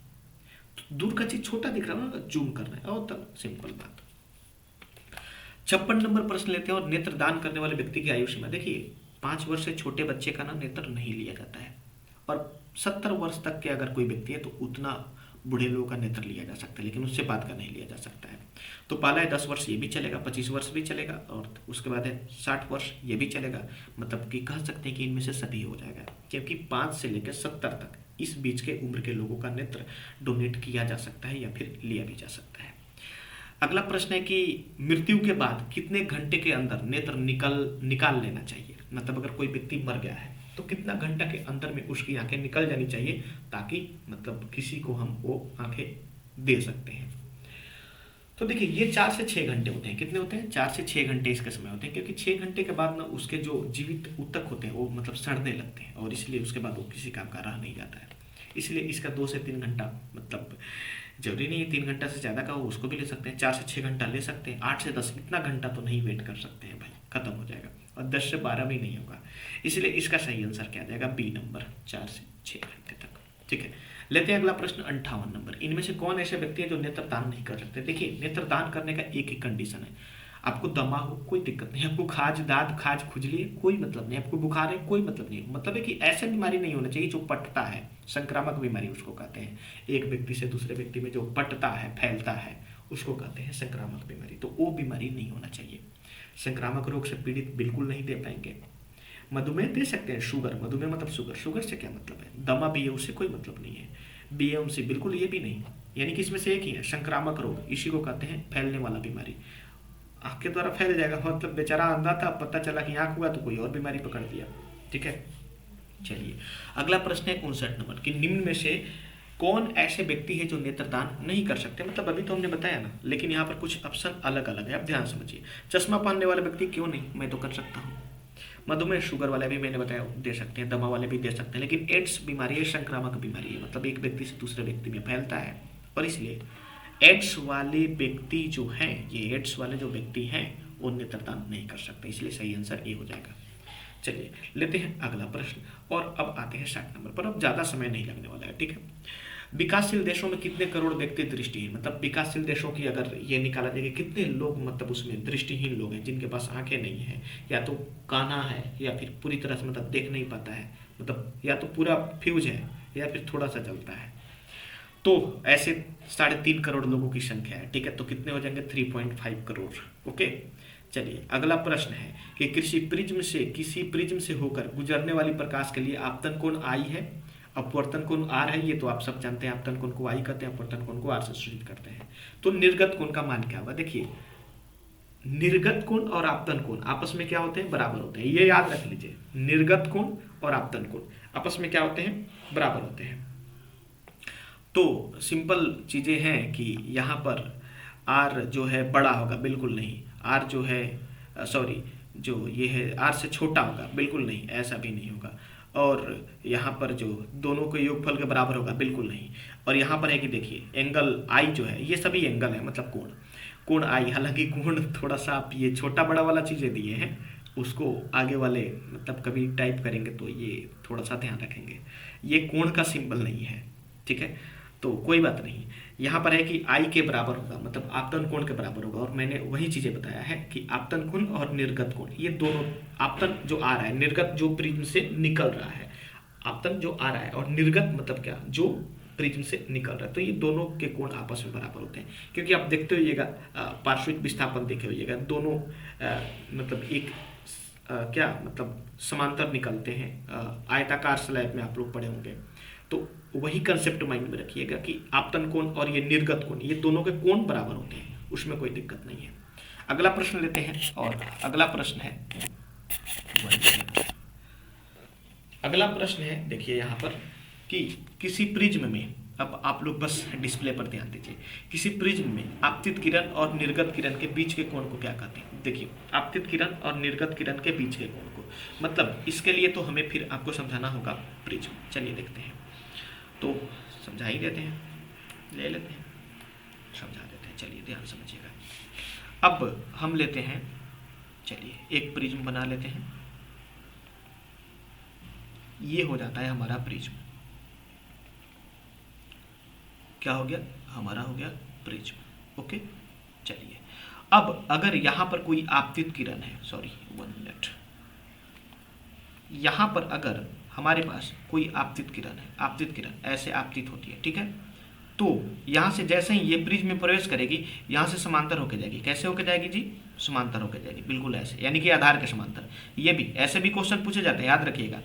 तो दूर का चीज छोटा दिख रहा है ना, जूम करना है, अवतल, सिंपल बात। 56 नंबर प्रश्न लेते हैं। और नेत्रदान करने वाले व्यक्ति की आयु सीमा देखिए, 5 वर्ष से छोटे बच्चे का ना नेत्र नहीं लिया जाता है, और 70 वर्ष तक के अगर कोई व्यक्ति है तो उतना बूढ़े लोगों का नेत्र लिया जा सकता है, लेकिन उससे बाद का नहीं लिया जा सकता है। तो पहला है 10 वर्ष, ये भी चलेगा, 25 वर्ष भी चलेगा, और उसके बाद है 60 वर्ष, ये भी चलेगा। मतलब कि कह सकते हैं कि इनमें से सभी हो जाएगा, क्योंकि 5 से लेकर 70 तक इस बीच के उम्र के लोगों का नेत्र डोनेट किया जा सकता है या फिर लिया भी जा सकता है। अगला प्रश्न है कि मृत्यु के बाद कितने घंटे के अंदर नेत्र निकाल लेना चाहिए। मतलब अगर कोई व्यक्ति मर गया है तो कितना घंटा के अंदर में उसकी आंखें निकल जानी चाहिए, ताकि मतलब किसी को हम वो आंखें दे सकते हैं। तो देखिए ये 4 से 6 घंटे होते हैं। कितने होते हैं, 4 से 6 घंटे इसके समय होते हैं, क्योंकि 6 घंटे के बाद ना उसके जो जीवित ऊतक होते हैं वो मतलब सड़ने लगते हैं, और इसलिए उसके बाद वो किसी काम का रह नहीं जाता है। इसलिए इसका 2 से 3 घंटा, मतलब जरूरी नहीं है 3 घंटा से ज़्यादा का हो, उसको भी ले सकते हैं, 4 से 6 घंटा ले सकते हैं, 8 से 10 इतना घंटा तो नहीं वेट कर सकते हैं भाई, खत्म हो जाएगा, और 10 से 12 भी नहीं होगा। इसलिए इसका सही आंसर क्या आ जाएगा, बी नंबर, 4 से 6 घंटे तक। ठीक है, लेते हैं अगला प्रश्न 58 नंबर। इनमें से कौन ऐसे व्यक्ति है जो नेत्रदान नहीं कर सकते। देखिए नेत्रदान करने का एक ही कंडीशन है, आपको दमा हो कोई दिक्कत नहीं, आपको खाज दाद खाज खुजली कोई मतलब नहीं, आपको बुखार है कोई मतलब नहीं, मतलब है कि ऐसे बीमारी नहीं होना चाहिए जो पटता है, संक्रामक बीमारी उसको कहते हैं, एक व्यक्ति से दूसरे व्यक्ति में जो पटता है फैलता है उसको कहते हैं संक्रामक बीमारी, तो वो बीमारी नहीं होना चाहिए। संक्रामक रोग से पीड़ित बिल्कुल नहीं दे पाएंगे। मधुमेह दे सकते हैं, शुगर, मधुमेह मतलब शुगर, शुगर से क्या मतलब है, दमा भी है उससे कोई मतलब नहीं है, बीएमसी बिल्कुल ये भी नहीं, यानी कि इसमें से एक ही है संक्रामक रोग, इसी को कहते हैं फैलने वाला बीमारी, आँख के द्वारा फैल जाएगा, मतलब बेचारा अंधा था पता चला कि आँख हुआ तो कोई और बीमारी पकड़ दिया। ठीक है, चलिए अगला प्रश्न है 59 नंबर कि निम्न में से कौन ऐसे व्यक्ति है जो नेत्रदान नहीं कर सकते। मतलब अभी तो हमने बताया ना, लेकिन यहाँ पर कुछ ऑप्शन अलग अलग है, आप ध्यान समझिए। चश्मा पहनने वाला व्यक्ति क्यों नहीं, मैं तो कर सकता हूँ। मधुमेह शुगर वाले भी मैंने बताया दे सकते हैं, दमा वाले भी दे सकते हैं, लेकिन एड्स बीमारी है संक्रामक बीमारी है, मतलब एक व्यक्ति से दूसरे व्यक्ति में फैलता है, और इसलिए एड्स वाले व्यक्ति जो हैं, ये एड्स वाले जो व्यक्ति हैं वो नेत्रदान नहीं कर सकते, इसलिए सही आंसर ए हो जाएगा। चलिए लेते हैं अगला प्रश्न, और अब आते हैं 60 नंबर पर, अब ज़्यादा समय नहीं लगने वाला है। ठीक है, विकासशील देशों में कितने करोड़ व्यक्ति दृष्टिहीन, मतलब विकासशील देशों की अगर ये निकाला जाए कि कितने लोग मतलब उसमें दृष्टिहीन लोग हैं, जिनके पास आंखें नहीं है, या तो काना है, या फिर पूरी तरह से मतलब देख नहीं पाता है, मतलब या तो पूरा फ्यूज है या फिर थोड़ा सा जलता है, तो ऐसे 3.5 करोड़ लोगों की संख्या है। ठीक है, तो कितने हो जाएंगे, 3.5 करोड़। ओके, चलिए अगला प्रश्न है कि किसी प्रिज्म से होकर गुजरने वाली प्रकाश के लिए आपतन कोण आई है, अपवर्तन कोण आर है, ये तो आप सब जानते हैं, आपतन कोण को आई कहते हैं, अपवर्तन कोण को आर से सूचित करते हैं। तो निर्गत कोण का मान क्या होगा, देखिए निर्गत कोण और आपतन कोण आपस में क्या होते हैं, बराबर होते हैं, ये याद रख लीजिए, निर्गत कोण और आपतन कोण आपस में क्या होते हैं, बराबर होते हैं। तो सिंपल चीजें हैं कि यहाँ पर आर जो है बड़ा होगा, बिल्कुल नहीं, आर जो है सॉरी जो ये है आर से छोटा होगा, बिल्कुल नहीं, ऐसा भी नहीं होगा, और यहाँ पर जो दोनों के योगफल के बराबर होगा, बिल्कुल नहीं। और यहाँ पर है कि देखिए एंगल आई जो है, ये सभी एंगल है, मतलब कोण आई, हालांकि कोण थोड़ा सा आप ये छोटा बड़ा वाला चीज़ें दिए हैं, उसको आगे वाले मतलब कभी टाइप करेंगे तो ये थोड़ा सा ध्यान रखेंगे, ये कोण का सिंबल नहीं है। ठीक है, तो कोई बात नहीं, यहाँ पर है कि आई के बराबर होगा, मतलब आपतन कोण के बराबर होगा, और मैंने वही चीज़ें बताया है कि आपतन कोण और निर्गत कोण, ये दोनों, आपतन जो आ रहा है, निर्गत जो प्रिज्म से निकल रहा है, आपतन जो आ रहा है, और निर्गत मतलब क्या, जो प्रिज्म से निकल रहा है, तो ये दोनों के कोण आपस में बराबर होते हैं, क्योंकि आप देखते होइएगा पार्श्विक विस्थापन देखे होइएगा, दोनों मतलब एक क्या मतलब समांतर निकलते हैं, आयताकार स्लैब में आप लोग पढ़े होंगे, तो वही कंसेप्ट माइंड में रखिएगा कि आपतन कोण और ये निर्गत कोण, ये दोनों के कोण बराबर होते हैं, उसमें कोई दिक्कत नहीं है। अगला प्रश्न लेते हैं, और अगला प्रश्न है देखिए यहाँ पर कि किसी प्रिज्म में अब आप लोग बस डिस्प्ले पर ध्यान दीजिए। किसी प्रिज्म में आपतित किरण और निर्गत किरण के बीच के कोण को क्या कहते हैं? देखिए, आपतित किरण और निर्गत किरण के बीच के कोण को, मतलब इसके लिए तो हमें फिर आपको समझाना होगा प्रिज्म। चलिए देखते हैं, तो समझा ही देते हैं, ले लेते हैं, समझा देते हैं। चलिए ध्यान समझिएगा। अब हम लेते हैं, चलिए एक प्रिज्म बना लेते हैं। ये हो जाता है हमारा प्रिज्म। क्या हो गया? हमारा हो गया प्रिज्म। ओके, चलिए अब अगर यहां पर कोई आपतित किरण है, सॉरी 1 मिनट, यहां पर अगर हमारे पास कोई आपतित किरण है, आपतित किरण ऐसे आपतित होती है, ठीक है, तो यहां से जैसे ही ये प्रिज्म में प्रवेश करेगी, यहां से समांतर होकर जाएगी। कैसे होकर जाएगी जी? समांतर होकर जाएगी, बिल्कुल ऐसे, यानी कि आधार के समांतर। ये भी ऐसे भी क्वेश्चन पूछे जाते हैं, याद रखिएगा।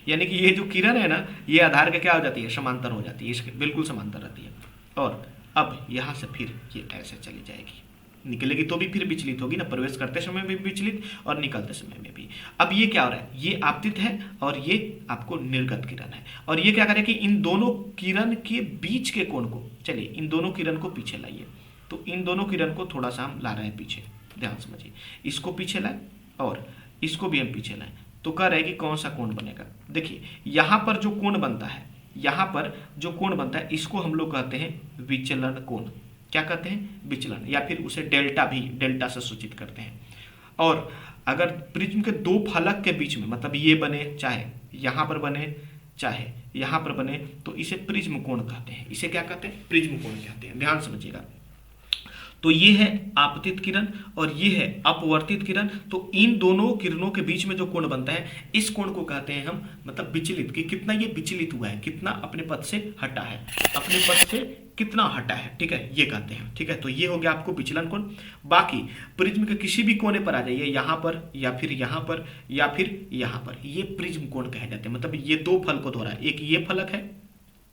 यानी कि ये जो किरण है ना, ये आधार के क्या हो जाती है? समांतर हो जाती है, इसके बिल्कुल समांतर रहती है। और अब यहाँ से फिर ये ऐसे चली जाएगी, निकलेगी तो भी फिर विचलित होगी ना, प्रवेश करते समय भी विचलित और निकलते समय में भी। अब ये क्या हो रहा है? ये आपतित है और ये आपको निर्गत किरण है, और ये क्या करेगी? इन दोनों किरण के बीच के कोण को, चलिए इन दोनों किरण को पीछे लाइए। तो इन दोनों किरण को थोड़ा सा हम ला रहे हैं पीछे, ध्यान समझिए। इसको पीछे लाए और इसको भी हम पीछे लाए, तो कह रहे हैं कि कौन सा कोण बनेगा। देखिए यहाँ पर जो कोण बनता है, यहाँ पर जो कोण बनता है, इसको हम लोग कहते हैं विचलन कोण। क्या कहते हैं? विचलन, या फिर उसे डेल्टा भी, डेल्टा से सूचित करते हैं। और अगर प्रिज्म के दो फलक के बीच में, मतलब ये बने चाहे यहाँ पर बने चाहे यहाँ पर बने, तो इसे प्रिज्म कोण कहते हैं। इसे क्या कहते हैं? प्रिज्म कोण कहते हैं। ध्यान समझिएगा। तो ये है आपतित किरण और ये है अपवर्तित किरण। तो इन दोनों किरणों के बीच में जो कोण बनता है, इस कोण को कहते हैं हम, मतलब विचलित, कि कितना ये विचलित हुआ है, कितना अपने पथ से हटा है, अपने पथ से कितना हटा है, ठीक है, ये कहते हैं। ठीक है, तो ये हो गया आपको विचलन कोण। बाकी प्रिज्म के किसी भी कोने पर आ जाइए, यहाँ पर या फिर यहाँ पर या फिर यहाँ पर, ये प्रिज्म कोण कहे जाते हैं। मतलब ये दो फलकों द्वारा, एक ये फलक है,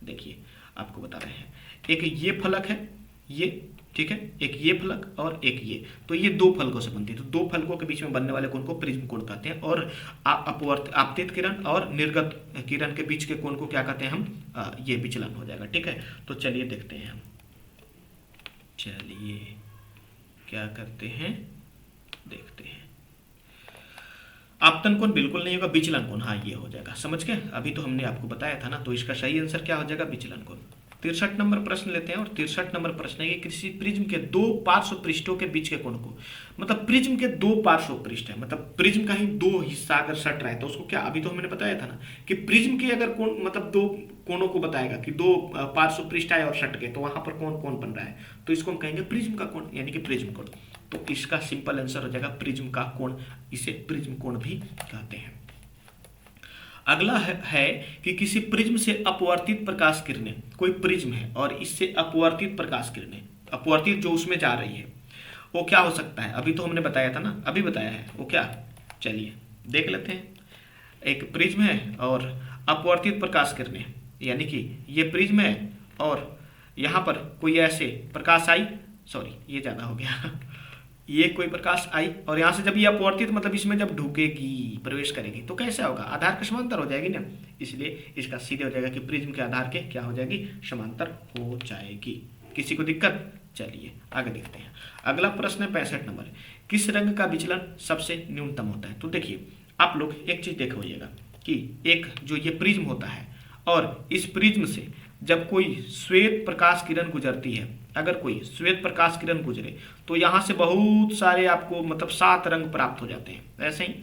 देखिए आपको बता रहे हैं, एक ये फलक है, ये, ठीक है, एक ये फलक और एक ये, तो ये दो फलकों से बनती है। तो दो फलकों के बीच में बनने वाले कोण को प्रिज्म कोण कहते हैं। और आपतित किरण और निर्गत किरण के बीच के कोण को क्या कहते हैं हम? ये विचलन हो जाएगा। ठीक है, तो चलिए देखते हैं हम, चलिए क्या करते हैं, देखते हैं। आपतन कोण बिल्कुल नहीं होगा, विचलन कोण, हाँ ये हो जाएगा। समझ गए? अभी तो हमने आपको बताया था ना, तो इसका सही आंसर क्या हो जाएगा? विचलन कोण। 63 नंबर प्रश्न लेते हैं, और 63 नंबर प्रश्न है कि किसी प्रिज्म के दो पार्श्व पृष्ठों के बीच के कोण को, मतलब प्रिज्म के दो पार्श्व पृष्ठ है, मतलब प्रिज्म का ही दो हिस्सा अगर सट रहा है तो उसको क्या, अभी तो हमने बताया था ना कि प्रिज्म के अगर कोण, मतलब दो कोणों को बताएगा कि दो पार्श्व पृष्ठ आए और सट गए, तो वहां पर कौन कौन बन रहा है, तो इसको हम कहेंगे प्रिज्म का कोण, यानी कि प्रिज्म कोण। तो इसका सिंपल आंसर हो जाएगा प्रिज्म का कोण, इसे प्रिज्म कोण भी कहते हैं। अगला है कि किसी प्रिज्म से अपवर्तित प्रकाश किरणें, कोई प्रिज्म है और इससे अपवर्तित प्रकाश किरणें, अपवर्तित जो उसमें जा रही है, वो क्या हो सकता है? अभी तो हमने बताया था ना, अभी बताया है, वो क्या, चलिए देख लेते हैं। एक प्रिज्म है और अपवर्तित प्रकाश किरणें, यानी कि ये प्रिज्म है और यहाँ पर कोई ऐसे प्रकाश आई, सॉरी ये ज़्यादा हो गया, ये कोई प्रकाश आई और यहाँ से जब ये अपवर्तित, मतलब इसमें जब ढुकेगी, प्रवेश करेगी, तो कैसे होगा? आधार के समांतर हो जाएगी ना, इसलिए इसका सीधे हो जाएगा कि प्रिज्म के आधार के क्या हो जाएगी? समांतर हो जाएगी। किसी को दिक्कत? चलिए आगे देखते हैं। अगला प्रश्न है 65 नंबर, किस रंग का विचलन सबसे न्यूनतम होता है? तो देखिए आप लोग एक चीज देख होइएगा कि एक जो ये प्रिज्म होता है और इस प्रिज्म से जब कोई श्वेत प्रकाश किरण गुजरती है, अगर कोई श्वेत प्रकाश किरण गुजरे तो यहाँ से बहुत सारे आपको, मतलब 7 रंग प्राप्त हो जाते हैं। ऐसे ही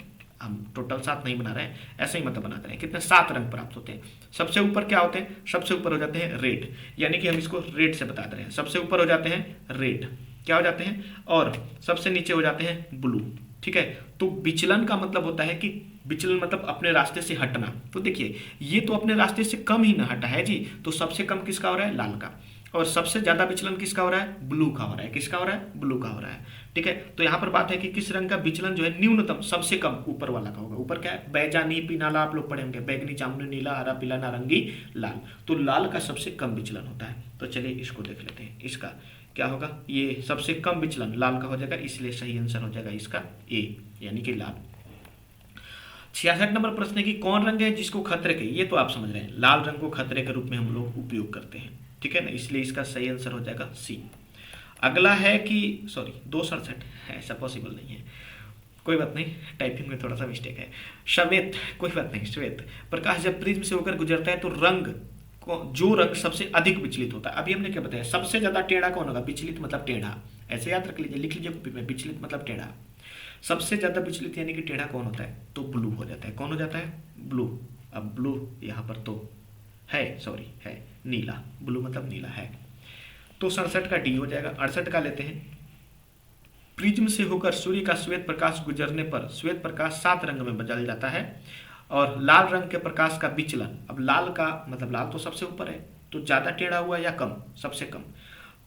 हम टोटल 7 नहीं बना रहे हैं, ऐसे ही मतलब बनाते हैं, कितने 7 रंग प्राप्त होते हैं। सबसे ऊपर क्या होते हैं? सबसे ऊपर हो जाते हैं रेड, यानी कि हम इसको रेड से बता रहे हैं। सबसे ऊपर हो जाते हैं रेड, क्या हो जाते हैं, और सबसे नीचे हो जाते हैं ब्लू। ठीक है, तो विचलन का मतलब होता है कि विचलन मतलब अपने रास्ते से हटना। तो देखिए ये तो अपने रास्ते से कम ही ना हटा है जी, तो सबसे कम किसका हो रहा है? लाल का। और सबसे ज्यादा विचलन किसका हो रहा है? ब्लू का हो रहा है। किसका हो रहा है? ब्लू का हो रहा है। ठीक है, तो यहाँ पर बात है कि किस रंग का विचलन जो है न्यूनतम, सबसे कम ऊपर वाला का होगा। ऊपर क्या है? बैजानी पीनाला, आप लोग पढ़े होंगे, बैगनी जामुनी नीला हरा पीला नारंगी लाल, तो लाल का सबसे कम विचलन होता है। तो चलिए इसको देख लेते हैं, इसका क्या होगा? ये सबसे कम विचलन लाल का हो जाएगा, इसलिए सही आंसर हो जाएगा इसका ए, यानी कि लाल। 66 नंबर प्रश्न है कि कौन रंग है जिसको खतरे के, ये तो आप समझ रहे हैं, लाल रंग को खतरे के रूप में हम लोग उपयोग करते हैं। ठीक है ना, इसलिए इसका सही आंसर हो जाएगा सी। अगला है कि सॉरी 267 है, ऐसा पॉसिबल नहीं है, कोई बात नहीं, टाइपिंग में थोड़ा सा मिस्टेक है। श्वेत, कोई बात नहीं, श्वेत प्रकाश जब प्रिज्म से होकर गुजरता है तो रंग जो रंग सबसे अधिक विचलित होता है, अभी हमने क्या बताया, सबसे ज्यादा टेढ़ा कौन होगा, विचलित मतलब टेढ़ा, ऐसे याद रख लीजिए, लिख लीजिए कॉपी में, विचलित मतलब टेढ़ा, सबसे ज्यादा विचलित यानी कि टेढ़ा कौन होता है, तो ब्लू हो जाता है, कौन हो जाता है, ब्लू। अब ब्लू यहाँ पर तो है, सॉरी है नीला, ब्लू मतलब नीला है, तो 67 का डी हो जाएगा। 68 का लेते हैं, प्रिज्म से होकर सूर्य का श्वेत प्रकाश गुजरने पर श्वेत प्रकाश 7 रंग में बदल जाता है और लाल रंग के प्रकाश का विचलन, अब लाल का मतलब लाल तो सबसे ऊपर है, तो ज्यादा टेढ़ा हुआ या कम, सबसे कम,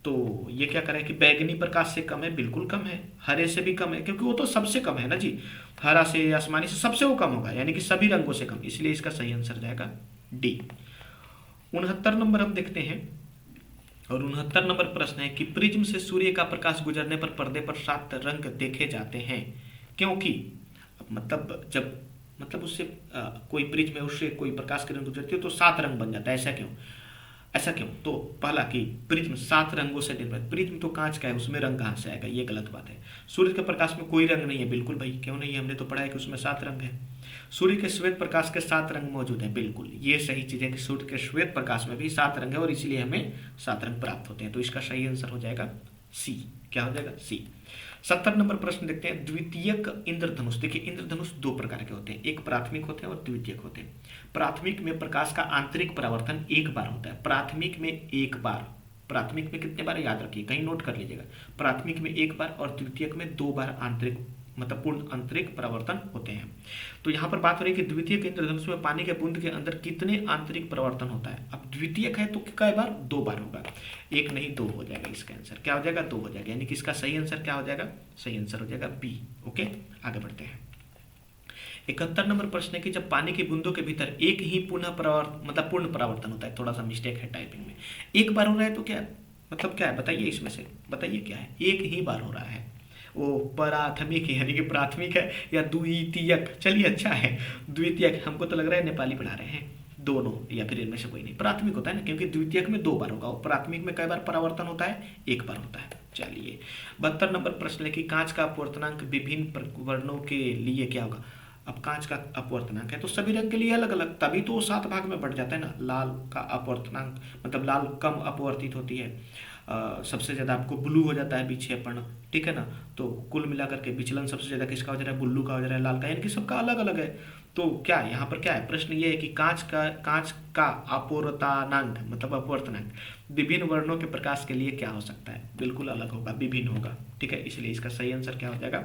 तो ये क्या करें कि बैगनी प्रकाश से कम है, बिल्कुल कम है, हरे से भी कम है क्योंकि वो तो सबसे कम है ना जी, हरा से आसमानी से सबसे वो कम होगा, यानी कि सभी रंगों से कम, इसलिए इसका सही आंसर जाएगा डी। 69 नंबर हम देखते हैं, और 69 नंबर प्रश्न है कि प्रिज्म से सूर्य का प्रकाश गुजरने पर पर्दे पर 7 रंग देखे जाते हैं, क्योंकि मतलब जब मतलब उससे कोई प्रिज्म है, उससे कोई प्रकाश किरण गुजरती है तो 7 रंग बन जाता है, ऐसा क्यों, ऐसा क्यों, तो पहला कि प्रिज्म 7 रंगों से निर्मित, प्रिज्म तो कांच का है, उसमें रंग कहाँ से आएगा, ये गलत बात है। सूर्य के प्रकाश में कोई रंग नहीं है, बिल्कुल भाई क्यों नहीं है, हमने तो पढ़ा है कि उसमें 7 रंग है। सूर्य के श्वेत प्रकाश के 7 रंग मौजूद हैं, बिल्कुल ये सही चीज है कि सूर्य के श्वेत प्रकाश में भी 7 रंग है और इसीलिए हमें 7 रंग प्राप्त होते हैं, तो इसका सही आंसर हो जाएगा सी। क्या हो जाएगा, सी। 70 नंबर प्रश्न देखते हैं, द्वितीयक इंद्रधनुष। देखिए इंद्रधनुष 2 प्रकार के होते हैं, एक प्राथमिक होते हैं और द्वितीयक होते हैं। प्राथमिक में प्रकाश का आंतरिक परावर्तन एक बार होता है, प्राथमिक में एक बार, प्राथमिक में कितने बार याद रखिए, कहीं नोट कर लीजिएगा, प्राथमिक में एक बार और द्वितीयक में 2 बार आंतरिक मतलब पूर्ण आंतरिक परावर्तन होते हैं। तो यहाँ पर बात हो रही है कि द्वितीयक इंद्रधनुष में पानी के बूंद के अंदर कितने आंतरिक परिवर्तन होता है। अब द्वितीयक है तो कई बार, 2 बार होगा, एक नहीं 2 हो जाएगा, इसका आंसर क्या हो जाएगा, 2 हो जाएगा, यानी कि इसका सही आंसर क्या हो जाएगा, सही आंसर हो जाएगा बी। ओके, आगे बढ़ते हैं। 71 नंबर प्रश्न है कि जब पानी की बूंदों के भीतर एक ही पुनः परावर्तन मतलब पूर्ण परावर्तन होता है, थोड़ा सा मिस्टेक है टाइपिंग में, एक बार हो रहा है तो क्या मतलब क्या है बताइए, इसमें से बताइए क्या है, एक ही बार हो रहा है, वो प्राथमिक यानी कि प्राथमिक है या द्वितीयक, चलिए अच्छा है द्वितीयक, हमको तो लग रहा है नेपाली पढ़ा रहे हैं, दोनों या फिर इनमें से कोई नहीं, प्राथमिक होता है ना, क्योंकि द्वितीयक में 2 बार होगा और प्राथमिक में कई बार परावर्तन होता है, एक बार होता है। चलिए 72 नंबर प्रश्न है कि कांच का अपवर्तनांक विभिन्न वर्णों के लिए क्या होगा। अब कांच का अपवर्तनांक है तो सभी रंग के लिए अलग अलग, तभी तो 7 भाग में बढ़ जाता है ना। लाल का अपवर्तनांक मतलब लाल कम अपवर्तित होती है, सबसे ज्यादा आपको ब्लू हो जाता है विक्षेपण, ठीक है ना, तो कुल मिलाकर के विचलन सबसे ज्यादा किसका हो जा रहा है, ब्लू का हो जा रहा है, लाल का, यानी कि सबका अलग अलग है। तो क्या यहाँ पर क्या है, प्रश्न ये है कि कांच का अपवर्तनांक मतलब अपवर्तनांक विभिन्न वर्णों के प्रकाश के लिए क्या हो सकता है, बिल्कुल अलग होगा, विभिन्न होगा, ठीक है, इसलिए इसका सही आंसर क्या हो जाएगा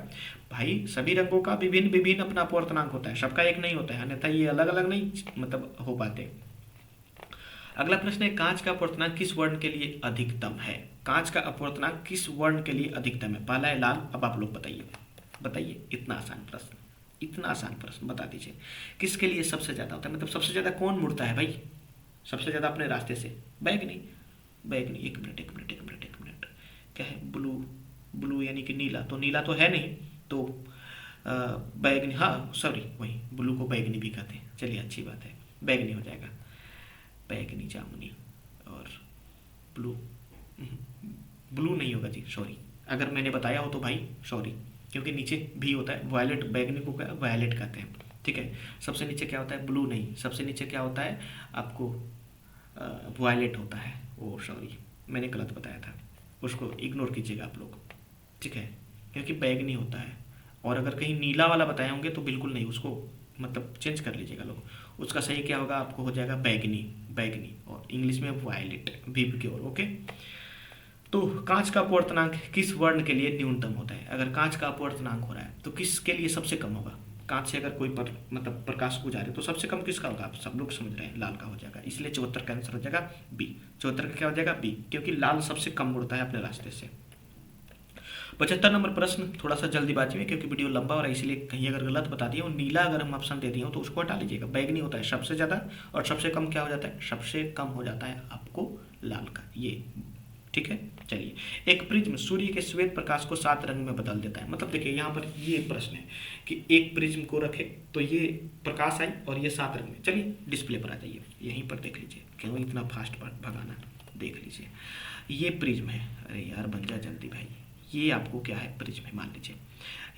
भाई, सभी रंगों का विभिन्न विभिन्न अपना अपवर्तनांक होता है, सबका एक नहीं होता है, अन्यथा ये अलग अलग नहीं मतलब हो पाते। अगला प्रश्न है, कांच का अपवर्तनांक किस वर्ण के लिए अधिकतम है। कांच का अपवर्तनांक किस वर्ण के लिए अधिकतम है, पहला है लाल, अब आप लोग बताइए बताइए, इतना आसान प्रश्न, इतना आसान प्रश्न बता दीजिए, किसके लिए सबसे ज्यादा होता है, मतलब सबसे ज्यादा कौन मुड़ता है भाई, सबसे ज्यादा अपने रास्ते से, बैगनी, बैगनी, एक मिनट एक मिनट एक मिनट एक मिनट, क्या है, ब्लू, ब्लू यानी कि नीला, तो नीला तो है नहीं, तो बैगनी, हाँ सॉरी वही ब्लू को बैगनी भी कहते हैं, चलिए अच्छी बात है, बैगनी हो जाएगा, बैगनी जामुनी, और ब्लू, ब्लू नहीं होगा जी, सॉरी, अगर मैंने बताया हो तो भाई सॉरी, क्योंकि नीचे भी होता है, वायलेट, बैगनी को क्या वायलेट कहते हैं, ठीक है, सबसे नीचे क्या होता है, ब्लू नहीं, सबसे नीचे क्या होता है आपको वायलेट होता है, ओ सॉरी मैंने गलत बताया था, उसको इग्नोर कीजिएगा आप लोग, ठीक है, क्योंकि बैगनी होता है, और अगर कहीं नीला वाला बताए होंगे तो बिल्कुल नहीं, उसको मतलब चेंज कर लीजिएगा लोग, उसका सही क्या होगा, आपको हो जाएगा बैगनी, बैगनी, और इंग्लिश में वायलेट, वीव की ओर। ओके, तो कांच का अपवर्तनांक किस वर्ण के लिए न्यूनतम होता है, अगर कांच का अपवर्तनांक हो रहा है तो किसके लिए सबसे कम होगा, कांच से अगर कोई मतलब प्रकाश गुजारे तो सबसे कम किसका होगा, आप सब लोग समझ रहे हैं, लाल का हो जाएगा, इसलिए 74 का आंसर हो जाएगा बी, 74 का क्या हो जाएगा बी, क्योंकि लाल सबसे कम मुड़ता है अपने रास्ते से। 75 नंबर प्रश्न थोड़ा सा जल्दीबाजी में, क्योंकि वीडियो लंबा हो रहा है, इसलिए कहीं अगर गलत बता दिया और नीला अगर हम ऑप्शन दे दिए हो तो उसको हटा लीजिएगा, बैगनी होता है सबसे ज्यादा, और सबसे कम क्या हो जाता है, सबसे कम हो जाता है आपको लाल का, ये ठीक है। चलिए, एक प्रिज्म सूर्य के श्वेत प्रकाश को 7 रंग में बदल देता है, मतलब देखिए यहाँ पर ये प्रश्न है कि एक प्रिज्म को रखे तो ये प्रकाश आई और ये 7 रंग में, चलिए डिस्प्ले पर आ जाइए, यहीं पर देख लीजिए, क्यों इतना फास्ट भगाना, देख लीजिए, ये प्रिज्म है। अरे यार बन जा जल्दी भाई। ये आपको क्या है, प्रिज्म है। मान लीजिए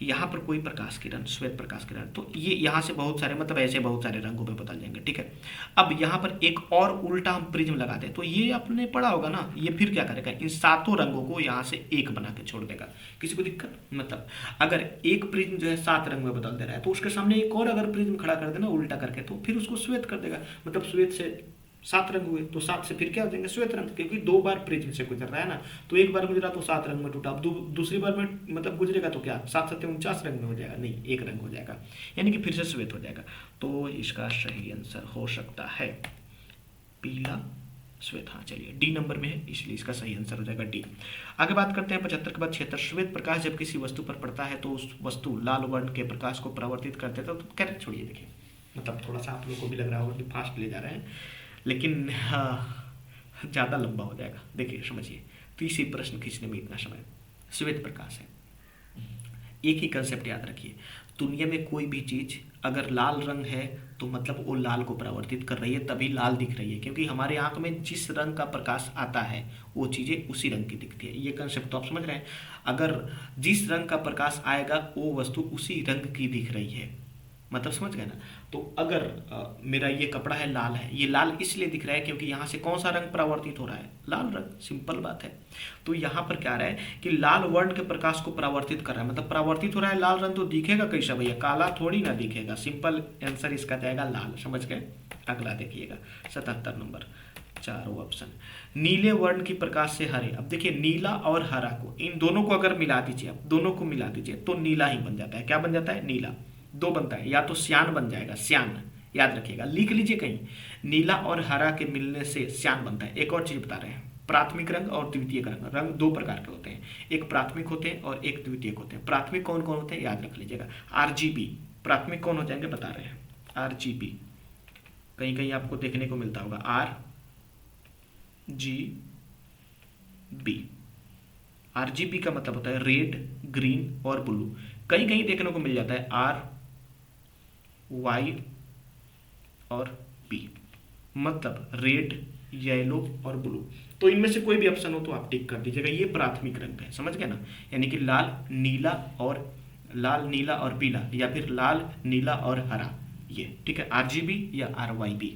यहाँ पर कोई प्रकाश किरण, श्वेत प्रकाश किरण, तो ये यहाँ से बहुत सारे, मतलब ऐसे बहुत सारे रंगों में बदल जाएंगे, ठीक है। अब यहाँ पर एक और उल्टा हम प्रिज्म लगा दें, तो ये आपने पढ़ा होगा ना, ये फिर क्या करेगा, इन सातों रंगों को यहाँ से एक बना के छोड़ देगा। किसी को दिक्कत, मतलब अगर एक प्रिज्म जो है 7 रंग में बदल दे रहा है, तो उसके सामने एक और अगर प्रिज्म खड़ा कर देना उल्टा करके, तो फिर उसको श्वेत कर देगा। मतलब श्वेत से 7 रंग हुए, तो 7 से फिर क्या हो जाएंगे, श्वेत रंग, क्योंकि 2 बार प्रिज्म से गुजर रहा है ना। तो एक बार गुजरा तो 7 रंग में टूटा, अब दूसरी बार में मतलब गुजरेगा तो क्या 7 7 49 रंग में हो जाएगा, नहीं 1 रंग हो जाएगा, यानी कि फिर से श्वेत हो जाएगा। तो इसका सही आंसर हो सकता है पीला श्वेत। हाँ चलिए, डी नंबर में है, इसलिए इसका सही आंसर हो जाएगा डी। आगे बात करते हैं 75 के बाद 76। श्वेत प्रकाश जब किसी वस्तु पर पड़ता है तो उस वस्तु लाल वर्ण के प्रकाश को परावर्तित कर देता है। तो करेक्ट छोड़िए, देखिए मतलब थोड़ा सा आप लोगों को भी लग रहा होगा कि फास्ट ले जा रहे हैं, लेकिन ज़्यादा लंबा हो जाएगा। देखिए समझिए, तो इसी प्रश्न खींचने में इतना समय। श्वेत प्रकाश है, एक ही कंसेप्ट याद रखिए, दुनिया में कोई भी चीज़ अगर लाल रंग है तो मतलब वो लाल को परावर्तित कर रही है, तभी लाल दिख रही है, क्योंकि हमारे आंख में जिस रंग का प्रकाश आता है वो चीज़ें उसी रंग की दिखती है। ये कंसेप्ट तो आप समझ रहे हैं। अगर जिस रंग का प्रकाश आएगा वो वस्तु उसी रंग की दिख रही है, मतलब समझ गए ना। तो अगर मेरा ये कपड़ा है लाल है, ये लाल इसलिए दिख रहा है क्योंकि यहाँ से कौन सा रंग परावर्तित हो रहा है, लाल रंग, सिंपल बात है। तो यहाँ पर क्या रहा है कि लाल वर्ण के प्रकाश को परावर्तित कर रहा है, मतलब परावर्तित हो रहा है लाल रंग, तो दिखेगा कैसा भैया, काला थोड़ी ना दिखेगा। सिंपल आंसर इसका जाएगा लाल, समझ गए। अगला देखिएगा 77 नंबर, चारों ऑप्शन। नीले वर्ण की प्रकाश से हरे, अब देखिए नीला और हरा को, इन दोनों को अगर मिला दीजिए, आप दोनों को मिला दीजिए तो नीला ही बन जाता है। क्या बन जाता है, नीला। 2 बनता है, या तो श्यान बन जाएगा, श्यान, याद रखिएगा, लिख लीजिए कहीं, नीला और हरा के मिलने से श्यान बनता है। एक और चीज बता रहे हैं, प्राथमिक रंग और द्वितीयक रंग, रंग 2 प्रकार के होते हैं, एक प्राथमिक होते हैं और एक द्वितीयक होते हैं। प्राथमिक कौन कौन होते हैं, याद रख लीजिएगा, RGB। प्राथमिक कौन हो जाएंगे, बता रहे हैं, RGB, कहीं कहीं आपको देखने को मिलता होगा RGB। RGB का मतलब होता है रेड, ग्रीन और ब्लू। कहीं कहीं देखने को मिल जाता है RY और B, मतलब रेड, येलो और ब्लू। तो इनमें से कोई भी ऑप्शन हो तो आप टिक कर दीजिएगा, ये प्राथमिक रंग है, समझ गए ना। यानी कि लाल, नीला और पीला, या फिर लाल, नीला और हरा, ये ठीक है, RGB या RYB।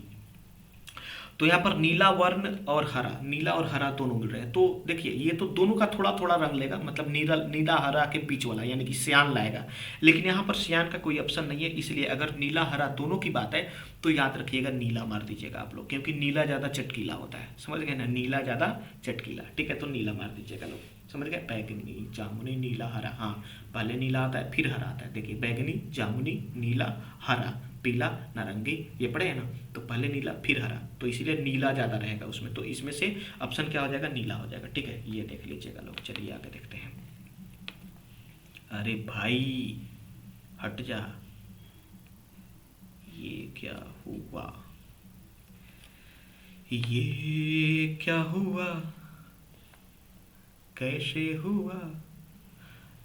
तो यहाँ पर नीला वर्ण और हरा, नीला और हरा दोनों मिल रहे हैं। तो देखिए ये तो दोनों का थोड़ा थोड़ा रंग लेगा, मतलब नीला हरा के बीच वाला, यानी कि श्यान लाएगा। लेकिन यहाँ पर श्यान का कोई ऑप्शन नहीं है, इसलिए अगर नीला हरा दोनों की बात है तो याद रखिएगा नीला मार दीजिएगा आप लोग, क्योंकि नीला ज़्यादा चटकीला होता है, समझ गए ना, नीला ज़्यादा चटकीला, ठीक है। तो नीला मार दीजिएगा लोग, समझ गए। बैगनी, जामुनी, नीला, हरा, हाँ पहले नीला आता है फिर हरा आता है। देखिए बैगनी, जामुनी, नीला, हरा, पीला, नारंगी, ये पढ़े हैं ना, तो पहले नीला फिर हरा, तो इसीलिए नीला ज़्यादा रहेगा उसमें। तो इसमें से ऑप्शन क्या हो जाएगा, नीला हो जाएगा, ठीक है। ये देख लीजिएगा लोग, चलिए आगे देखते हैं। अरे भाई हट जा, ये क्या हुआ, ये क्या हुआ, कैसे हुआ।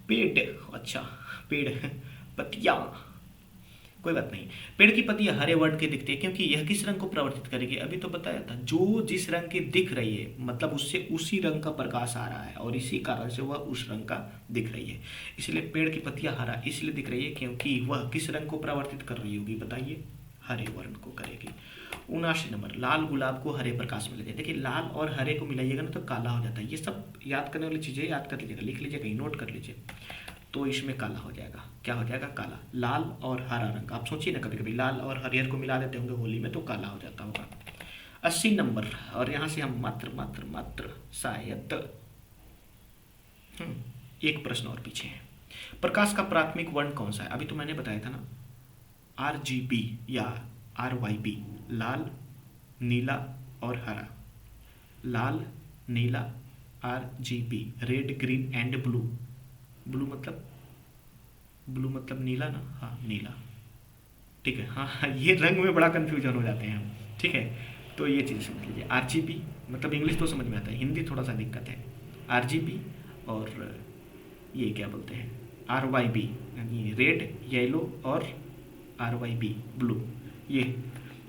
पेड़, अच्छा पेड़, पत्तियां, कोई बात नहीं। पेड़ की पत्तियां हरे वर्ण के दिखती है क्योंकि यह किस रंग को प्रवर्तित करेगी, अभी तो बताया था, जो जिस रंग की दिख रही है मतलब उससे उसी रंग का प्रकाश आ रहा है और इसी कारण से वह उस रंग का दिख रही है। इसलिए पेड़ की पत्तियां हरा इसलिए दिख रही है क्योंकि वह किस रंग को प्रवर्तित कर रही होगी, बताइए, हरे वर्ण को करेगी। 79 नंबर, लाल गुलाब को हरे प्रकाश मिल जाए। देखिए लाल और हरे को मिलाइएगा ना तो काला हो जाता है। ये सब याद करने वाली चीज़ें याद कर लीजिएगा, लिख लीजिए कहीं, नोट कर लीजिए। तो इसमें काला हो जाएगा, क्या हो जाएगा, काला। लाल और हरा रंग, आप सोचिए ना, कभी कभी लाल और हरियर को मिला देते होंगे होली में तो काला हो जाता होगा। 80 नंबर, और यहाँ से हम मात्र शायद एक प्रश्न और पीछे है। प्रकाश का प्राथमिक वर्ण कौन सा है, अभी तो मैंने बताया था ना, RGB या RYB, लाल, नीला और हरा। लाल, नीला, RGB, red, green and blue. Blue मतलब नीला ना, हाँ नीला, ठीक है। हाँ ये रंग में बड़ा कन्फ्यूजन हो जाते हैं हम, ठीक है। तो ये चीज़ समझ लीजिए, RGB मतलब इंग्लिश तो समझ में आता है, हिंदी थोड़ा सा दिक्कत है। RGB और ये क्या बोलते हैं, RYB, यानी रेड, येलो और RYB ब्लू। ये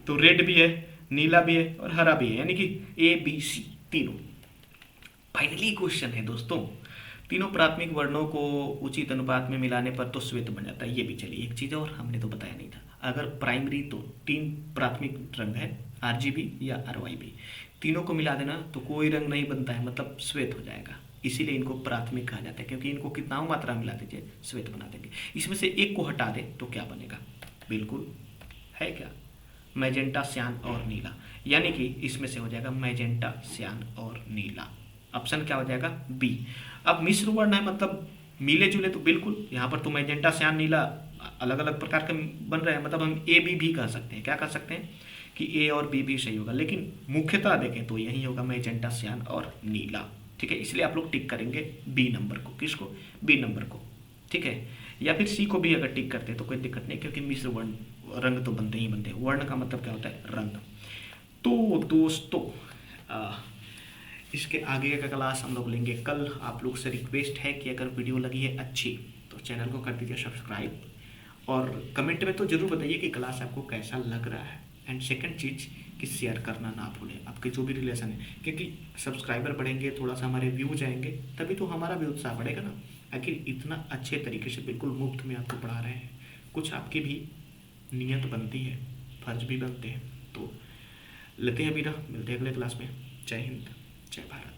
तो रेड भी है, नीला भी है और हरा भी है, यानी कि ABC, तीनों। फाइनली क्वेश्चन है दोस्तों, तीनों प्राथमिक वर्णों को उचित अनुपात में मिलाने पर तो श्वेत बन जाता है। ये भी चलिए, एक चीज़ और हमने तो बताया नहीं था, अगर प्राइमरी तो 3 प्राथमिक रंग है, आरजीबी या आरवाईबी, तीनों को मिला देना तो कोई रंग नहीं बनता है, मतलब श्वेत हो जाएगा। इसीलिए इनको प्राथमिक कहा जाता है, क्योंकि इनको कितना मात्रा मिला दीजिए श्वेत बना देंगे। इसमें से एक को हटा दे तो क्या बनेगा, बिल्कुल है क्या, मैजेंटा, श्यान और नीला, यानी कि इसमें से हो जाएगा मैजेंटा, श्यान और नीला। ऑप्शन क्या हो जाएगा, बी। अब मिश्र वर्ण है, मतलब मिले जुले, तो बिल्कुल यहाँ पर तो मैजेंटा, श्यान, नीला अलग अलग प्रकार के बन रहे हैं, मतलब हम ए बी भी कह सकते हैं। क्या कह सकते हैं कि ए और बी भी सही होगा, लेकिन मुख्यतः देखें तो यही होगा मैजेंटा, श्यान और नीला। ठीक है, इसलिए आप लोग टिक करेंगे बी नंबर को। किसको, बी नंबर को। ठीक है, या फिर सी को भी अगर टिक करते हैं तो कोई दिक्कत नहीं, क्योंकि मिश्र वर्ण रंग तो बनते ही बनते हैं। वर्ण का मतलब क्या होता है, रंग। तो दोस्तों इसके आगे का क्लास हम लोग लेंगे कल। आप लोग से रिक्वेस्ट है कि अगर वीडियो लगी है अच्छी तो चैनल को कर दीजिए सब्सक्राइब, और कमेंट में तो जरूर बताइए कि क्लास आपको कैसा लग रहा है। एंड सेकंड चीज़ कि शेयर करना ना भूलें आपके जो भी रिलेशन है, क्योंकि सब्सक्राइबर बढ़ेंगे, थोड़ा सा हमारे व्यूज आएंगे, तभी तो हमारा भी उत्साह बढ़ेगा ना। आखिर इतना अच्छे तरीके से बिल्कुल मुफ्त में आपको पढ़ा रहे हैं, कुछ आपकी भी नियत बनती है, फर्ज भी बनते हैं। तो लेते हैं अभी, मिलते हैं अगले क्लास में। जय हिंद, जय भारत।